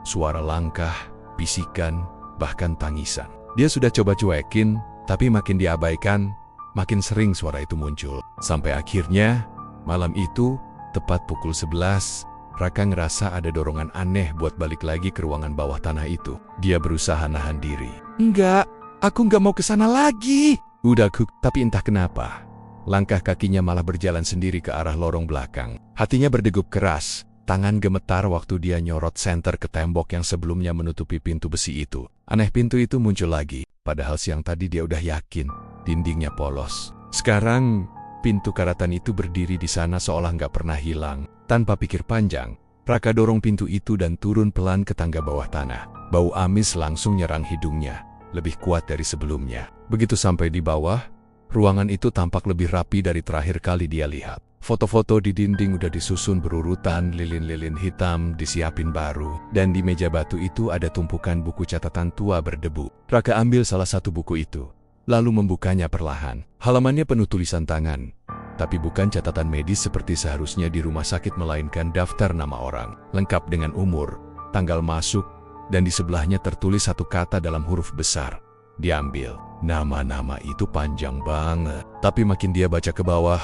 Suara langkah, bisikan, bahkan tangisan. Dia sudah coba cuekin, tapi makin diabaikan, makin sering suara itu muncul. Sampai akhirnya, malam itu, tepat pukul 11, Raka ngerasa ada dorongan aneh buat balik lagi ke ruangan bawah tanah itu. Dia berusaha nahan diri. Enggak, aku nggak mau ke sana lagi. Udah tapi entah kenapa, langkah kakinya malah berjalan sendiri ke arah lorong belakang. Hatinya berdegup keras, tangan gemetar waktu dia nyorot senter ke tembok yang sebelumnya menutupi pintu besi itu. Aneh, pintu itu muncul lagi, padahal siang tadi dia udah yakin dindingnya polos. Sekarang, pintu karatan itu berdiri di sana seolah nggak pernah hilang. Tanpa pikir panjang, Raka dorong pintu itu dan turun pelan ke tangga bawah tanah. Bau amis langsung nyerang hidungnya, lebih kuat dari sebelumnya. Begitu sampai di bawah, ruangan itu tampak lebih rapi dari terakhir kali dia lihat. Foto-foto di dinding udah disusun berurutan, lilin-lilin hitam disiapin baru. Dan di meja batu itu ada tumpukan buku catatan tua berdebu. Raka ambil salah satu buku itu, lalu membukanya perlahan. Halamannya penuh tulisan tangan, tapi bukan catatan medis seperti seharusnya di rumah sakit, melainkan daftar nama orang, lengkap dengan umur, tanggal masuk, dan di sebelahnya tertulis satu kata dalam huruf besar. Diambil. Nama-nama itu panjang banget. Tapi makin dia baca ke bawah,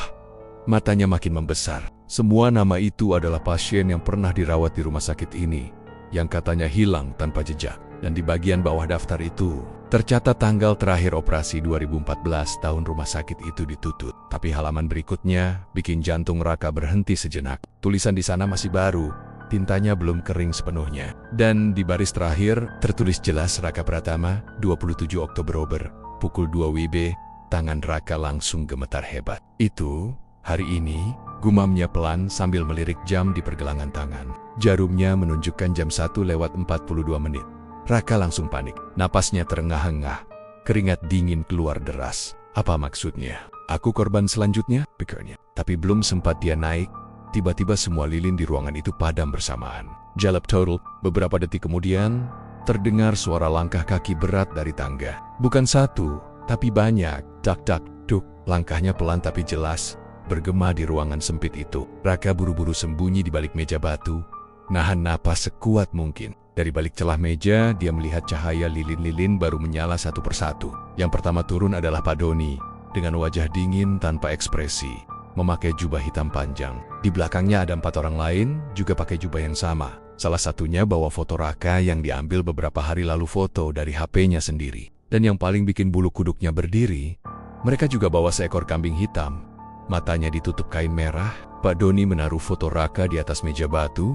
matanya makin membesar. Semua nama itu adalah pasien yang pernah dirawat di rumah sakit ini, yang katanya hilang tanpa jejak. Dan di bagian bawah daftar itu, tercatat tanggal terakhir operasi 2014 tahun rumah sakit itu ditutup. Tapi halaman berikutnya bikin jantung Raka berhenti sejenak. Tulisan di sana masih baru, tintanya belum kering sepenuhnya. Dan di baris terakhir, tertulis jelas Raka Pratama, 27 Oktober, pukul 2 WIB, tangan Raka langsung gemetar hebat. Itu, hari ini, gumamnya pelan sambil melirik jam di pergelangan tangan. Jarumnya menunjukkan jam 1:42. Raka langsung panik. Napasnya terengah-engah. Keringat dingin keluar deras. Apa maksudnya? Aku korban selanjutnya? Pikirnya. Tapi belum sempat dia naik, tiba-tiba semua lilin di ruangan itu padam bersamaan. Jalap total. Beberapa detik kemudian, terdengar suara langkah kaki berat dari tangga. Bukan satu, tapi banyak. Dak-dak, duk. Langkahnya pelan tapi jelas, bergema di ruangan sempit itu. Raka buru-buru sembunyi di balik meja batu, nahan napas sekuat mungkin. Dari balik celah meja, dia melihat cahaya lilin-lilin baru menyala satu persatu. Yang pertama turun adalah Pak Doni, dengan wajah dingin tanpa ekspresi, memakai jubah hitam panjang. Di belakangnya ada 4 orang lain, juga pakai jubah yang sama. Salah satunya bawa foto Raka yang diambil beberapa hari lalu, foto dari HP-nya sendiri. Dan yang paling bikin bulu kuduknya berdiri, mereka juga bawa seekor kambing hitam. Matanya ditutup kain merah. Pak Doni menaruh foto Raka di atas meja batu,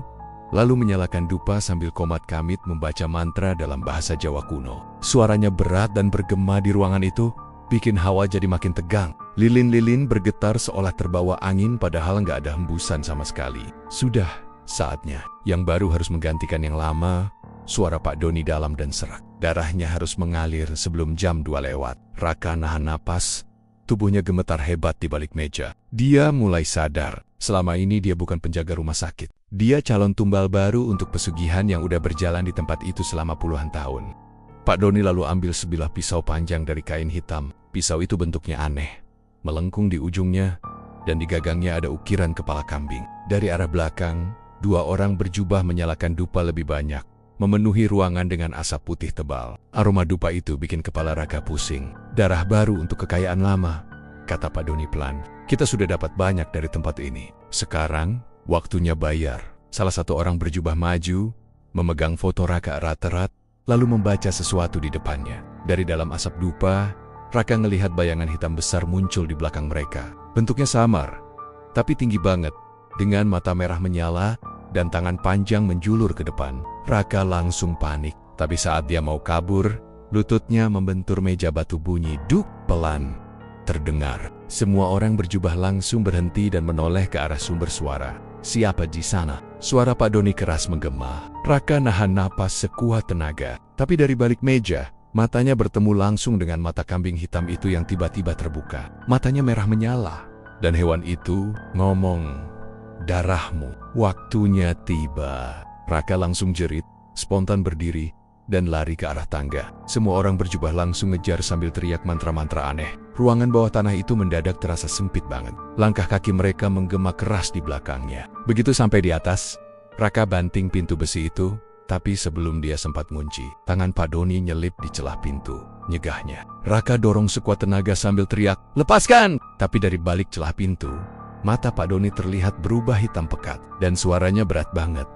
lalu menyalakan dupa sambil komat kamit membaca mantra dalam bahasa Jawa kuno. Suaranya berat dan bergema di ruangan itu, bikin hawa jadi makin tegang. Lilin-lilin bergetar seolah terbawa angin padahal nggak ada hembusan sama sekali. Sudah saatnya. Yang baru harus menggantikan yang lama. Suara Pak Doni dalam dan serak. Darahnya harus mengalir sebelum jam 2 lewat. Raka nahan napas, Tubuhnya gemetar hebat di balik meja. Dia mulai sadar, selama ini dia bukan penjaga rumah sakit. Dia calon tumbal baru untuk pesugihan yang udah berjalan di tempat itu selama puluhan tahun. Pak Doni lalu ambil sebilah pisau panjang dari kain hitam. Pisau itu bentuknya aneh, melengkung di ujungnya, dan di gagangnya ada ukiran kepala kambing. Dari arah belakang, 2 orang berjubah menyalakan dupa lebih banyak, memenuhi ruangan dengan asap putih tebal. Aroma dupa itu bikin kepala Raka pusing. Darah baru untuk kekayaan lama, kata Pak Doni pelan. Kita sudah dapat banyak dari tempat ini. Sekarang, waktunya bayar. Salah satu orang berjubah maju, memegang foto Raka erat-erat, lalu membaca sesuatu di depannya. Dari dalam asap dupa, Raka ngelihat bayangan hitam besar muncul di belakang mereka. Bentuknya samar, tapi tinggi banget, dengan mata merah menyala dan tangan panjang menjulur ke depan. Raka langsung panik, tapi saat dia mau kabur, lututnya membentur meja batu. Bunyi duk pelan terdengar. Semua orang berjubah langsung berhenti dan menoleh ke arah sumber suara. Siapa di sana? Suara Pak Doni keras menggema. Raka nahan napas sekuat tenaga, tapi dari balik meja, matanya bertemu langsung dengan mata kambing hitam itu yang tiba-tiba terbuka. Matanya merah menyala, dan hewan itu ngomong, "Darahmu, waktunya tiba." Raka langsung jerit, spontan berdiri, dan lari ke arah tangga. Semua orang berjubah langsung ngejar sambil teriak mantra-mantra aneh. Ruangan bawah tanah itu mendadak terasa sempit banget. Langkah kaki mereka menggema keras di belakangnya. Begitu sampai di atas, Raka banting pintu besi itu, tapi sebelum dia sempat ngunci, tangan Pak Doni nyelip di celah pintu, nyegahnya. Raka dorong sekuat tenaga sambil teriak, "Lepaskan!" Tapi dari balik celah pintu, mata Pak Doni terlihat berubah hitam pekat, dan suaranya berat banget.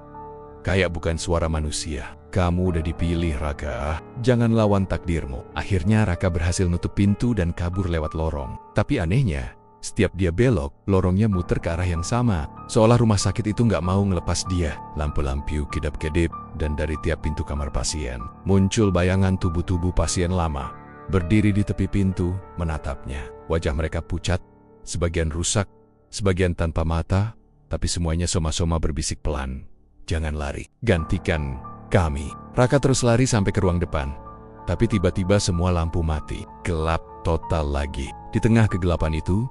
Kayak bukan suara manusia. "Kamu udah dipilih, Raka. Jangan lawan takdirmu." Akhirnya Raka berhasil nutup pintu dan kabur lewat lorong. Tapi anehnya, setiap dia belok, lorongnya muter ke arah yang sama. Seolah rumah sakit itu nggak mau ngelepas dia. Lampu-lampu kedap-kedip, dan dari tiap pintu kamar pasien, muncul bayangan tubuh-tubuh pasien lama. Berdiri di tepi pintu, menatapnya. Wajah mereka pucat, sebagian rusak, sebagian tanpa mata, tapi semuanya soma-soma berbisik pelan, "Jangan lari, gantikan kami." Raka terus lari sampai ke ruang depan. Tapi tiba-tiba semua lampu mati. Gelap total lagi. Di tengah kegelapan itu,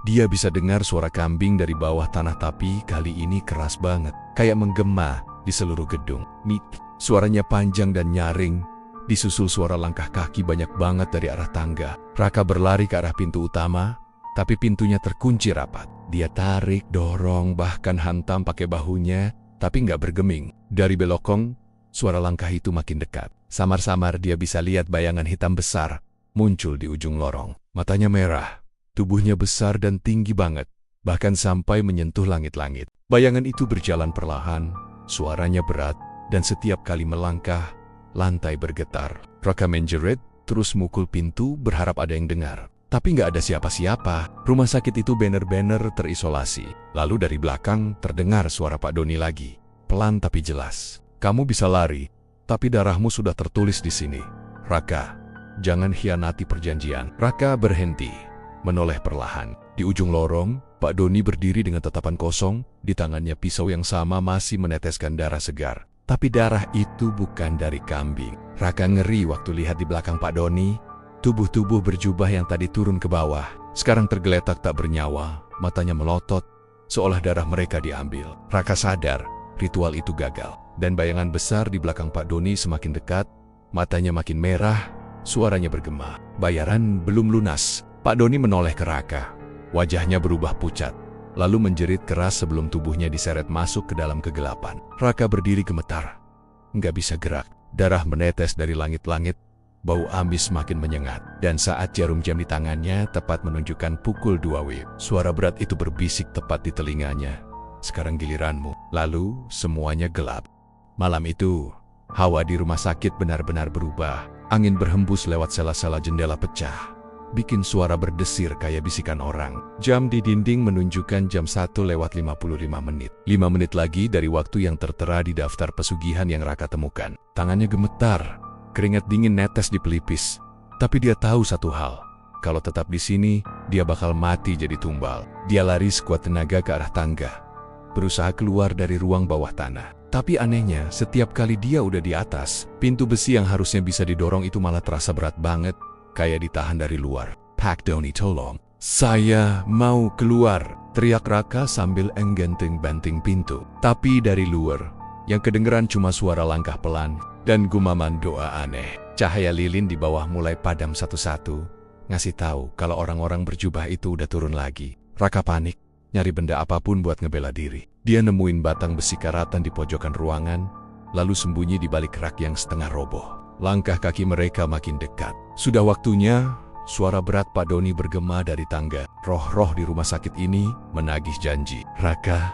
dia bisa dengar suara kambing dari bawah tanah, tapi kali ini keras banget. Kayak menggema di seluruh gedung. Mip. Suaranya panjang dan nyaring, disusul suara langkah kaki banyak banget dari arah tangga. Raka berlari ke arah pintu utama, tapi pintunya terkunci rapat. Dia tarik, dorong, bahkan hantam pakai bahunya, tapi nggak bergeming. Dari belokong, suara langkah itu makin dekat. Samar-samar dia bisa lihat bayangan hitam besar muncul di ujung lorong. Matanya merah, tubuhnya besar dan tinggi banget, bahkan sampai menyentuh langit-langit. Bayangan itu berjalan perlahan, suaranya berat, dan setiap kali melangkah, lantai bergetar. Raka menjerit, terus mukul pintu berharap ada yang dengar. Tapi nggak ada siapa-siapa. Rumah sakit itu bener-bener terisolasi. Lalu dari belakang terdengar suara Pak Doni lagi. Pelan tapi jelas. "Kamu bisa lari, tapi darahmu sudah tertulis di sini. Raka, jangan hianati perjanjian." Raka berhenti, menoleh perlahan. Di ujung lorong, Pak Doni berdiri dengan tatapan kosong. Di tangannya pisau yang sama masih meneteskan darah segar. Tapi darah itu bukan dari kambing. Raka ngeri waktu lihat di belakang Pak Doni. Tubuh-tubuh berjubah yang tadi turun ke bawah, sekarang tergeletak tak bernyawa, matanya melotot, seolah darah mereka diambil. Raka sadar, ritual itu gagal. Dan bayangan besar di belakang Pak Doni semakin dekat, matanya makin merah, suaranya bergema. Bayaran belum lunas. Pak Doni menoleh ke Raka. Wajahnya berubah pucat, lalu menjerit keras sebelum tubuhnya diseret masuk ke dalam kegelapan. Raka berdiri gemetar, nggak bisa gerak. Darah menetes dari langit-langit. Bau amis makin menyengat, dan saat jarum jam di tangannya tepat menunjukkan pukul 2 WIB, suara berat itu berbisik tepat di telinganya. "Sekarang giliranmu." Lalu semuanya gelap. Malam itu, hawa di rumah sakit benar-benar berubah. Angin berhembus lewat sela-sela jendela pecah, bikin suara berdesir kayak bisikan orang. Jam di dinding menunjukkan jam 1:55. 5 menit lagi dari waktu yang tertera di daftar pesugihan yang Raka temukan. Tangannya gemetar. Keringat dingin netes di pelipis, tapi dia tahu satu hal. Kalau tetap di sini, dia bakal mati jadi tumbal. Dia lari sekuat tenaga ke arah tangga, berusaha keluar dari ruang bawah tanah. Tapi anehnya, setiap kali dia udah di atas, pintu besi yang harusnya bisa didorong itu malah terasa berat banget, kayak ditahan dari luar. Pak Doni, tolong. Saya mau keluar, teriak Raka sambil enggenting-benting pintu. Tapi dari luar, yang kedengeran cuma suara langkah pelan dan gumaman doa aneh. Cahaya lilin di bawah mulai padam satu-satu, ngasih tahu kalau orang-orang berjubah itu udah turun lagi. Raka panik, nyari benda apapun buat ngebela diri. Dia nemuin batang besi karatan di pojokan ruangan, lalu sembunyi di balik rak yang setengah roboh. Langkah kaki mereka makin dekat. Sudah waktunya, suara berat Pak Doni bergema dari tangga. Roh-roh di rumah sakit ini menagih janji. Raka,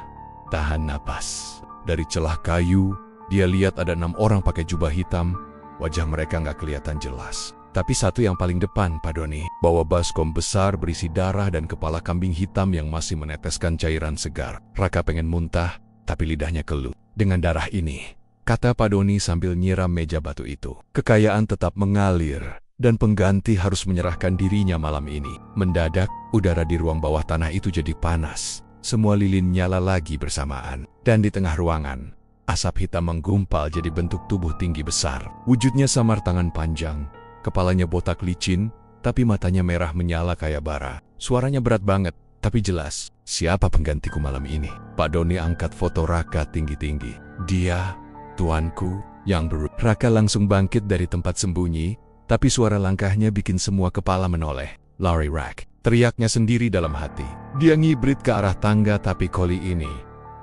tahan napas. Dari celah kayu, dia lihat ada 6 orang pakai jubah hitam. Wajah mereka nggak kelihatan jelas. Tapi satu yang paling depan, Pak Doni, bawa baskom besar berisi darah dan kepala kambing hitam yang masih meneteskan cairan segar. Raka pengen muntah, tapi lidahnya keluh. Dengan darah ini, kata Pak Doni sambil nyiram meja batu itu, kekayaan tetap mengalir, dan pengganti harus menyerahkan dirinya malam ini. Mendadak, udara di ruang bawah tanah itu jadi panas. Semua lilin nyala lagi bersamaan. Dan di tengah ruangan, asap hitam menggumpal jadi bentuk tubuh tinggi besar. Wujudnya samar tangan panjang, kepalanya botak licin, tapi matanya merah menyala kayak bara. Suaranya berat banget, tapi jelas. Siapa penggantiku malam ini? Pak Doni angkat foto Raka tinggi-tinggi. Dia, tuanku, yang baru. Raka langsung bangkit dari tempat sembunyi, tapi suara langkahnya bikin semua kepala menoleh. Larry Rack, teriaknya sendiri dalam hati. Dia ngibrit ke arah tangga, tapi kali ini,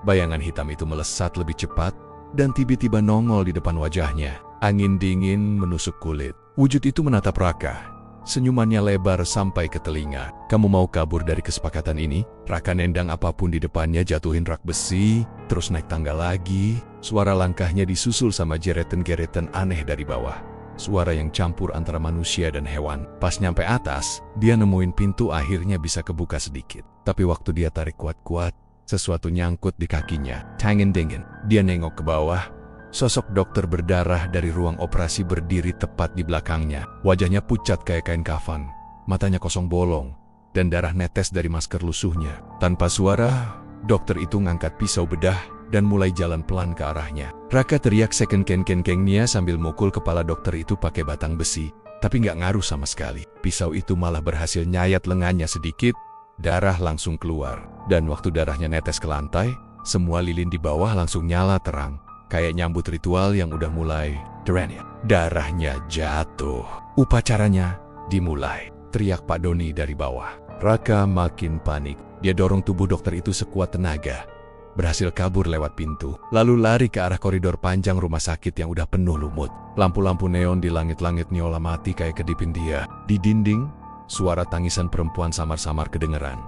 bayangan hitam itu melesat lebih cepat, dan tiba-tiba nongol di depan wajahnya. Angin dingin menusuk kulit. Wujud itu menatap Raka. Senyumannya lebar sampai ke telinga. Kamu mau kabur dari kesepakatan ini? Raka nendang apapun di depannya, jatuhin rak besi, terus naik tangga lagi. Suara langkahnya disusul sama jeretan-geretan aneh dari bawah. Suara yang campur antara manusia dan hewan. Pas nyampe atas, dia nemuin pintu akhirnya bisa kebuka sedikit. Tapi waktu dia tarik kuat-kuat, sesuatu nyangkut di kakinya. Tangan dingin. Dia nengok ke bawah. Sosok dokter berdarah dari ruang operasi berdiri tepat di belakangnya. Wajahnya pucat kayak kain kafan. Matanya kosong bolong. Dan darah netes dari masker lusuhnya. Tanpa suara, dokter itu ngangkat pisau bedah dan mulai jalan pelan ke arahnya. Raka teriak second ken-ken-kengnya sambil mukul kepala dokter itu pakai batang besi. Tapi nggak ngaruh sama sekali. Pisau itu malah berhasil nyayat lengannya sedikit. Darah langsung keluar. Dan waktu darahnya netes ke lantai, semua lilin di bawah langsung nyala terang. Kayak nyambut ritual yang udah mulai. Darahnya jatuh. Upacaranya dimulai. Teriak Pak Doni dari bawah. Raka makin panik. Dia dorong tubuh dokter itu sekuat tenaga. Berhasil kabur lewat pintu. Lalu lari ke arah koridor panjang rumah sakit yang udah penuh lumut. Lampu-lampu neon di langit-langit nyola mati kayak kedipin dia. Di dinding, suara tangisan perempuan samar-samar kedengeran.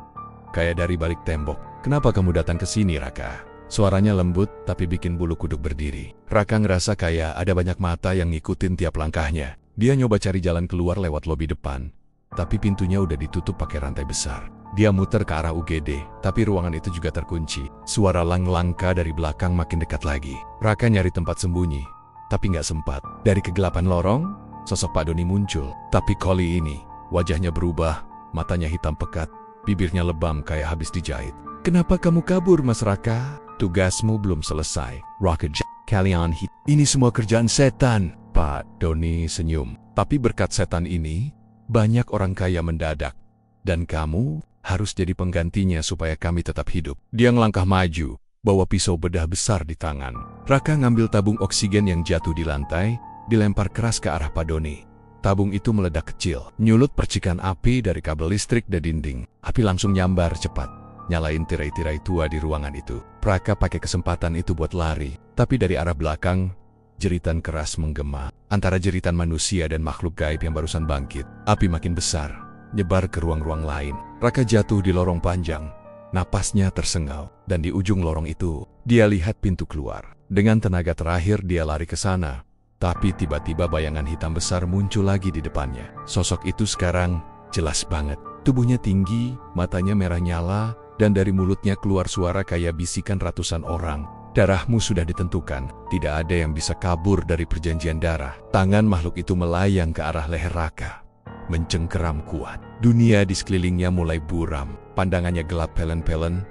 Kayak dari balik tembok. Kenapa kamu datang ke sini, Raka? Suaranya lembut, tapi bikin bulu kuduk berdiri. Raka ngerasa kayak ada banyak mata yang ngikutin tiap langkahnya. Dia nyoba cari jalan keluar lewat lobi depan, tapi pintunya udah ditutup pakai rantai besar. Dia muter ke arah UGD, tapi ruangan itu juga terkunci. Suara langka dari belakang makin dekat lagi. Raka nyari tempat sembunyi, tapi nggak sempat. Dari kegelapan lorong, sosok Pak Doni muncul. Tapi kali ini, wajahnya berubah, matanya hitam pekat, bibirnya lebam kayak habis dijahit. Kenapa kamu kabur, Mas Raka? Tugasmu belum selesai. Rocket kalian hit. Ini semua kerjaan setan. Pak Doni senyum. Tapi berkat setan ini, banyak orang kaya mendadak. Dan kamu harus jadi penggantinya supaya kami tetap hidup. Dia ngelangkah maju, bawa pisau bedah besar di tangan. Raka ngambil tabung oksigen yang jatuh di lantai, dilempar keras ke arah Pak Doni. Tabung itu meledak kecil, nyulut percikan api dari kabel listrik dan dinding. Api langsung nyambar cepat. Nyalain tirai-tirai tua di ruangan itu. Raka pakai kesempatan itu buat lari. Tapi dari arah belakang, jeritan keras menggema. Antara jeritan manusia dan makhluk gaib yang barusan bangkit. Api makin besar, nyebar ke ruang-ruang lain. Raka jatuh di lorong panjang. Napasnya tersengau. Dan di ujung lorong itu, dia lihat pintu keluar. Dengan tenaga terakhir dia lari ke sana. Tapi tiba-tiba bayangan hitam besar muncul lagi di depannya. Sosok itu sekarang jelas banget. Tubuhnya tinggi, matanya merah nyala, dan dari mulutnya keluar suara kayak bisikan ratusan orang. Darahmu sudah ditentukan, tidak ada yang bisa kabur dari perjanjian darah. Tangan makhluk itu melayang ke arah leher Raka. Mencengkeram kuat. Dunia di sekelilingnya mulai buram, pandangannya gelap pelen-pelen.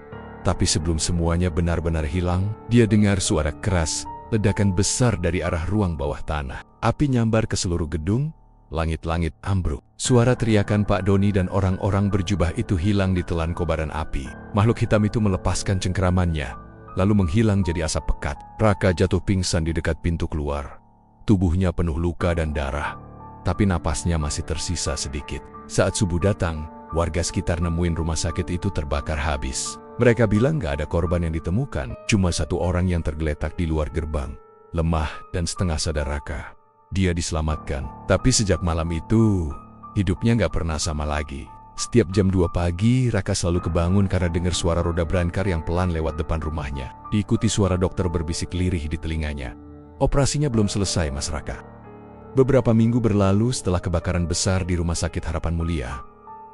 Tapi sebelum semuanya benar-benar hilang, dia dengar suara keras, ledakan besar dari arah ruang bawah tanah. Api nyambar ke seluruh gedung, Langit-langit ambruk. Suara teriakan Pak Doni dan orang-orang berjubah itu hilang ditelan kobaran api. Makhluk hitam itu melepaskan cengkeramannya, lalu menghilang jadi asap pekat. Raka jatuh pingsan di dekat pintu keluar. Tubuhnya penuh luka dan darah, tapi napasnya masih tersisa sedikit. Saat subuh datang, warga sekitar nemuin rumah sakit itu terbakar habis. Mereka bilang gak ada korban yang ditemukan, cuma satu orang yang tergeletak di luar gerbang. Lemah dan setengah sadar Raka. Dia diselamatkan, tapi sejak malam itu, hidupnya gak pernah sama lagi. Setiap jam 2 pagi, Raka selalu kebangun karena dengar suara roda berangkar yang pelan lewat depan rumahnya. Diikuti suara dokter berbisik lirih di telinganya. Operasinya belum selesai, Mas Raka. Beberapa minggu berlalu setelah kebakaran besar di Rumah Sakit Harapan Mulia.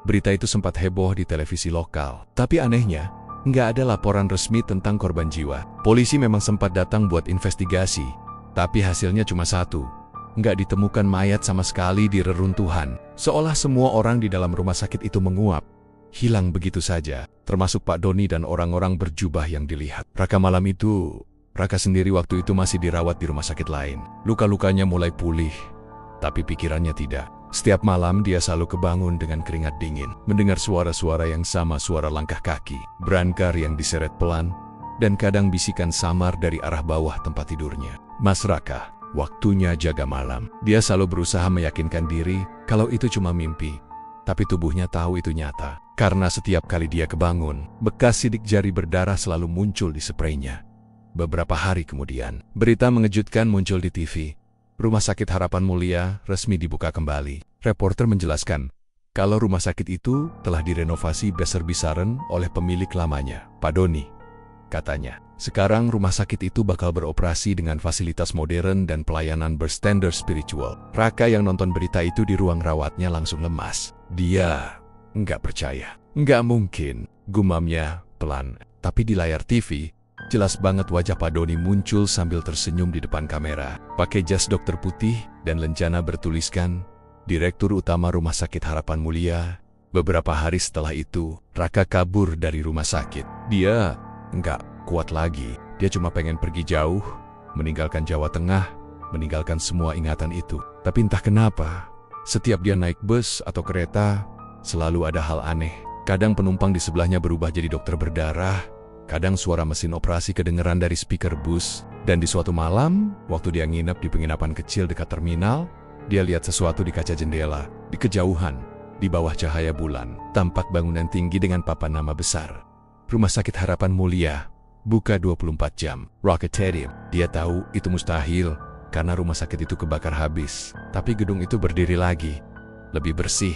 Berita itu sempat heboh di televisi lokal. Tapi anehnya, nggak ada laporan resmi tentang korban jiwa. Polisi memang sempat datang buat investigasi, tapi hasilnya cuma satu. Nggak ditemukan mayat sama sekali di reruntuhan. Seolah semua orang di dalam rumah sakit itu menguap. Hilang begitu saja, termasuk Pak Doni dan orang-orang berjubah yang dilihat. Raka malam itu, Raka sendiri waktu itu masih dirawat di rumah sakit lain. Luka-lukanya mulai pulih, tapi pikirannya tidak. Setiap malam dia selalu kebangun dengan keringat dingin, mendengar suara-suara yang sama, suara langkah kaki, berangkar yang diseret pelan, dan kadang bisikan samar dari arah bawah tempat tidurnya. Mas Raka, waktunya jaga malam. Dia selalu berusaha meyakinkan diri kalau itu cuma mimpi, tapi tubuhnya tahu itu nyata. Karena setiap kali dia kebangun, bekas sidik jari berdarah selalu muncul di spraynya. Beberapa hari kemudian, berita mengejutkan muncul di TV. Rumah Sakit Harapan Mulia resmi dibuka kembali. Reporter menjelaskan kalau rumah sakit itu telah direnovasi besar-besaran oleh pemilik lamanya, Pak Doni. Katanya, sekarang rumah sakit itu bakal beroperasi dengan fasilitas modern dan pelayanan berstandar spiritual. Raka yang nonton berita itu di ruang rawatnya langsung lemas. Dia nggak percaya. Nggak mungkin, gumamnya pelan. Tapi di layar TV, jelas banget wajah Pak Doni muncul sambil tersenyum di depan kamera. Pakai jas dokter putih dan lencana bertuliskan, Direktur Utama Rumah Sakit Harapan Mulia. Beberapa hari setelah itu, Raka kabur dari rumah sakit. Dia nggak kuat lagi. Dia cuma pengen pergi jauh, meninggalkan Jawa Tengah, meninggalkan semua ingatan itu. Tapi entah kenapa, setiap dia naik bus atau kereta, selalu ada hal aneh. Kadang penumpang di sebelahnya berubah jadi dokter berdarah, kadang suara mesin operasi kedengeran dari speaker bus, dan di suatu malam, waktu dia nginep di penginapan kecil dekat terminal, dia lihat sesuatu di kaca jendela. Di kejauhan, di bawah cahaya bulan, tampak bangunan tinggi dengan papan nama besar. Rumah Sakit Harapan Mulia, buka 24 jam. Rocketarium. Dia tahu itu mustahil, karena rumah sakit itu kebakar habis. Tapi gedung itu berdiri lagi. Lebih bersih,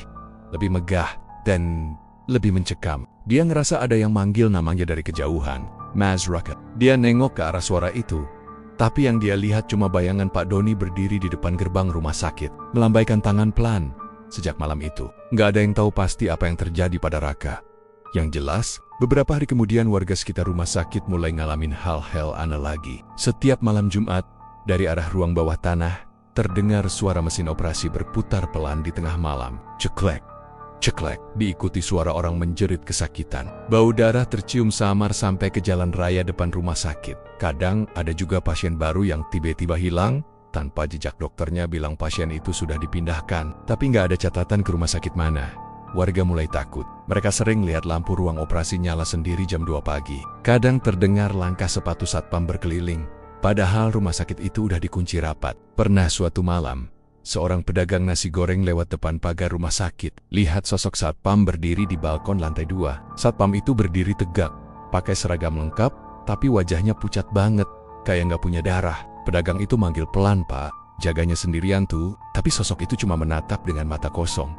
lebih megah, dan lebih mencekam. Dia ngerasa ada yang manggil namanya dari kejauhan. Mas Raka. Dia nengok ke arah suara itu. Tapi yang dia lihat cuma bayangan Pak Doni berdiri di depan gerbang rumah sakit, melambaikan tangan pelan. Sejak malam itu, nggak ada yang tahu pasti apa yang terjadi pada Raka. Yang jelas, beberapa hari kemudian warga sekitar rumah sakit mulai ngalamin hal-hal aneh lagi. Setiap malam Jumat, dari arah ruang bawah tanah, terdengar suara mesin operasi berputar pelan di tengah malam. Ceklek. Ceklek, diikuti suara orang menjerit kesakitan. Bau darah tercium samar sampai ke jalan raya depan rumah sakit. Kadang ada juga pasien baru yang tiba-tiba hilang, tanpa jejak. Dokternya bilang pasien itu sudah dipindahkan, tapi nggak ada catatan ke rumah sakit mana. Warga mulai takut. Mereka sering lihat lampu ruang operasi nyala sendiri jam 2 pagi. Kadang terdengar langkah sepatu satpam berkeliling, padahal rumah sakit itu udah dikunci rapat. Pernah suatu malam, seorang pedagang nasi goreng lewat depan pagar rumah sakit. Lihat sosok satpam berdiri di balkon lantai 2. Satpam itu berdiri tegak, pakai seragam lengkap, tapi wajahnya pucat banget, kayak nggak punya darah. Pedagang itu manggil pelan, "Pak, jaganya sendirian tuh." Tapi sosok itu cuma menatap dengan mata kosong,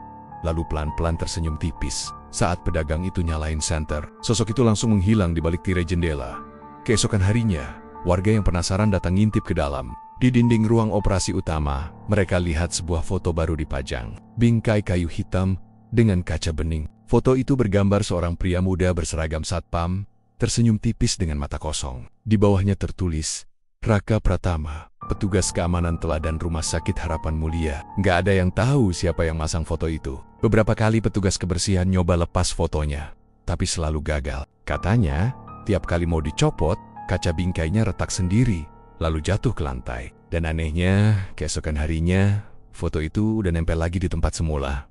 lalu pelan-pelan tersenyum tipis. Saat pedagang itu nyalain senter, sosok itu langsung menghilang di balik tirai jendela. Keesokan harinya, warga yang penasaran datang ngintip ke dalam. Di dinding ruang operasi utama, mereka lihat sebuah foto baru dipajang. Bingkai kayu hitam dengan kaca bening. Foto itu bergambar seorang pria muda berseragam satpam, tersenyum tipis dengan mata kosong. Di bawahnya tertulis, Raka Pratama, petugas keamanan teladan Rumah Sakit Harapan Mulia. Nggak ada yang tahu siapa yang masang foto itu. Beberapa kali petugas kebersihan nyoba lepas fotonya, tapi selalu gagal. Katanya, tiap kali mau dicopot, kaca bingkainya retak sendiri, lalu jatuh ke lantai. Dan anehnya, keesokan harinya, foto itu udah nempel lagi di tempat semula.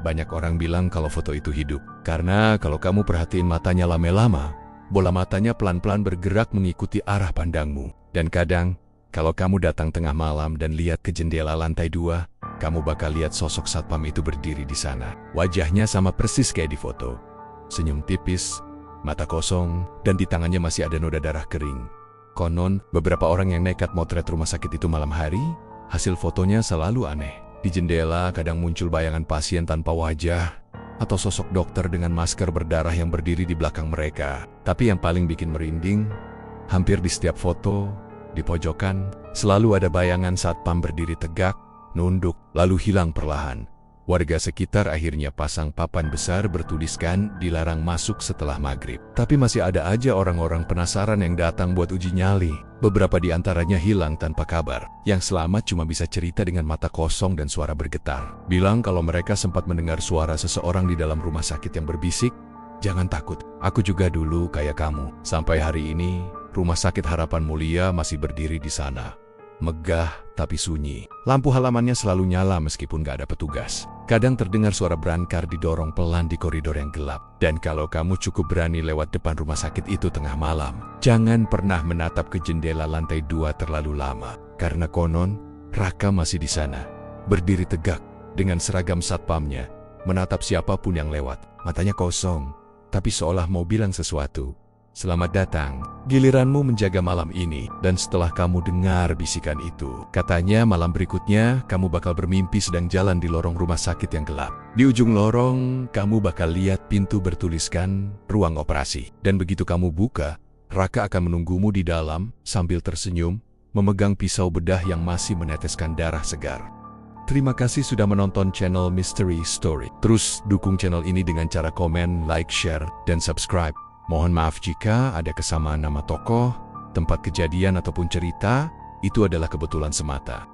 Banyak orang bilang kalau foto itu hidup. Karena kalau kamu perhatiin matanya lama-lama, bola matanya pelan-pelan bergerak mengikuti arah pandangmu. Dan kadang, kalau kamu datang tengah malam dan lihat ke jendela lantai 2, kamu bakal lihat sosok satpam itu berdiri di sana. Wajahnya sama persis kayak di foto. Senyum tipis, mata kosong, dan di tangannya masih ada noda darah kering. Konon, beberapa orang yang nekat motret rumah sakit itu malam hari, hasil fotonya selalu aneh. Di jendela kadang muncul bayangan pasien tanpa wajah, atau sosok dokter dengan masker berdarah yang berdiri di belakang mereka. Tapi yang paling bikin merinding, hampir di setiap foto, di pojokan, selalu ada bayangan satpam berdiri tegak, nunduk, lalu hilang perlahan. Warga sekitar akhirnya pasang papan besar bertuliskan dilarang masuk setelah maghrib. Tapi masih ada aja orang-orang penasaran yang datang buat uji nyali. Beberapa di antaranya hilang tanpa kabar. Yang selamat cuma bisa cerita dengan mata kosong dan suara bergetar. Bilang kalau mereka sempat mendengar suara seseorang di dalam rumah sakit yang berbisik, "Jangan takut, aku juga dulu kayak kamu." Sampai hari ini, Rumah Sakit Harapan Mulia masih berdiri di sana. Megah tapi sunyi. Lampu halamannya selalu nyala meskipun gak ada petugas. Kadang terdengar suara berangkar didorong pelan di koridor yang gelap. Dan kalau kamu cukup berani lewat depan rumah sakit itu tengah malam, jangan pernah menatap ke jendela lantai 2 terlalu lama. Karena konon, Raka masih di sana. Berdiri tegak dengan seragam satpamnya, menatap siapapun yang lewat. Matanya kosong, tapi seolah mau bilang sesuatu. "Selamat datang, giliranmu menjaga malam ini." Dan setelah kamu dengar bisikan itu, katanya malam berikutnya kamu bakal bermimpi sedang jalan di lorong rumah sakit yang gelap. Di ujung lorong, kamu bakal lihat pintu bertuliskan ruang operasi. Dan begitu kamu buka, Raka akan menunggumu di dalam sambil tersenyum, memegang pisau bedah yang masih meneteskan darah segar. Terima kasih sudah menonton channel Mystery Story. Terus dukung channel ini dengan cara komen, like, share, dan subscribe. Mohon maaf jika ada kesamaan nama tokoh, tempat kejadian ataupun cerita, itu adalah kebetulan semata.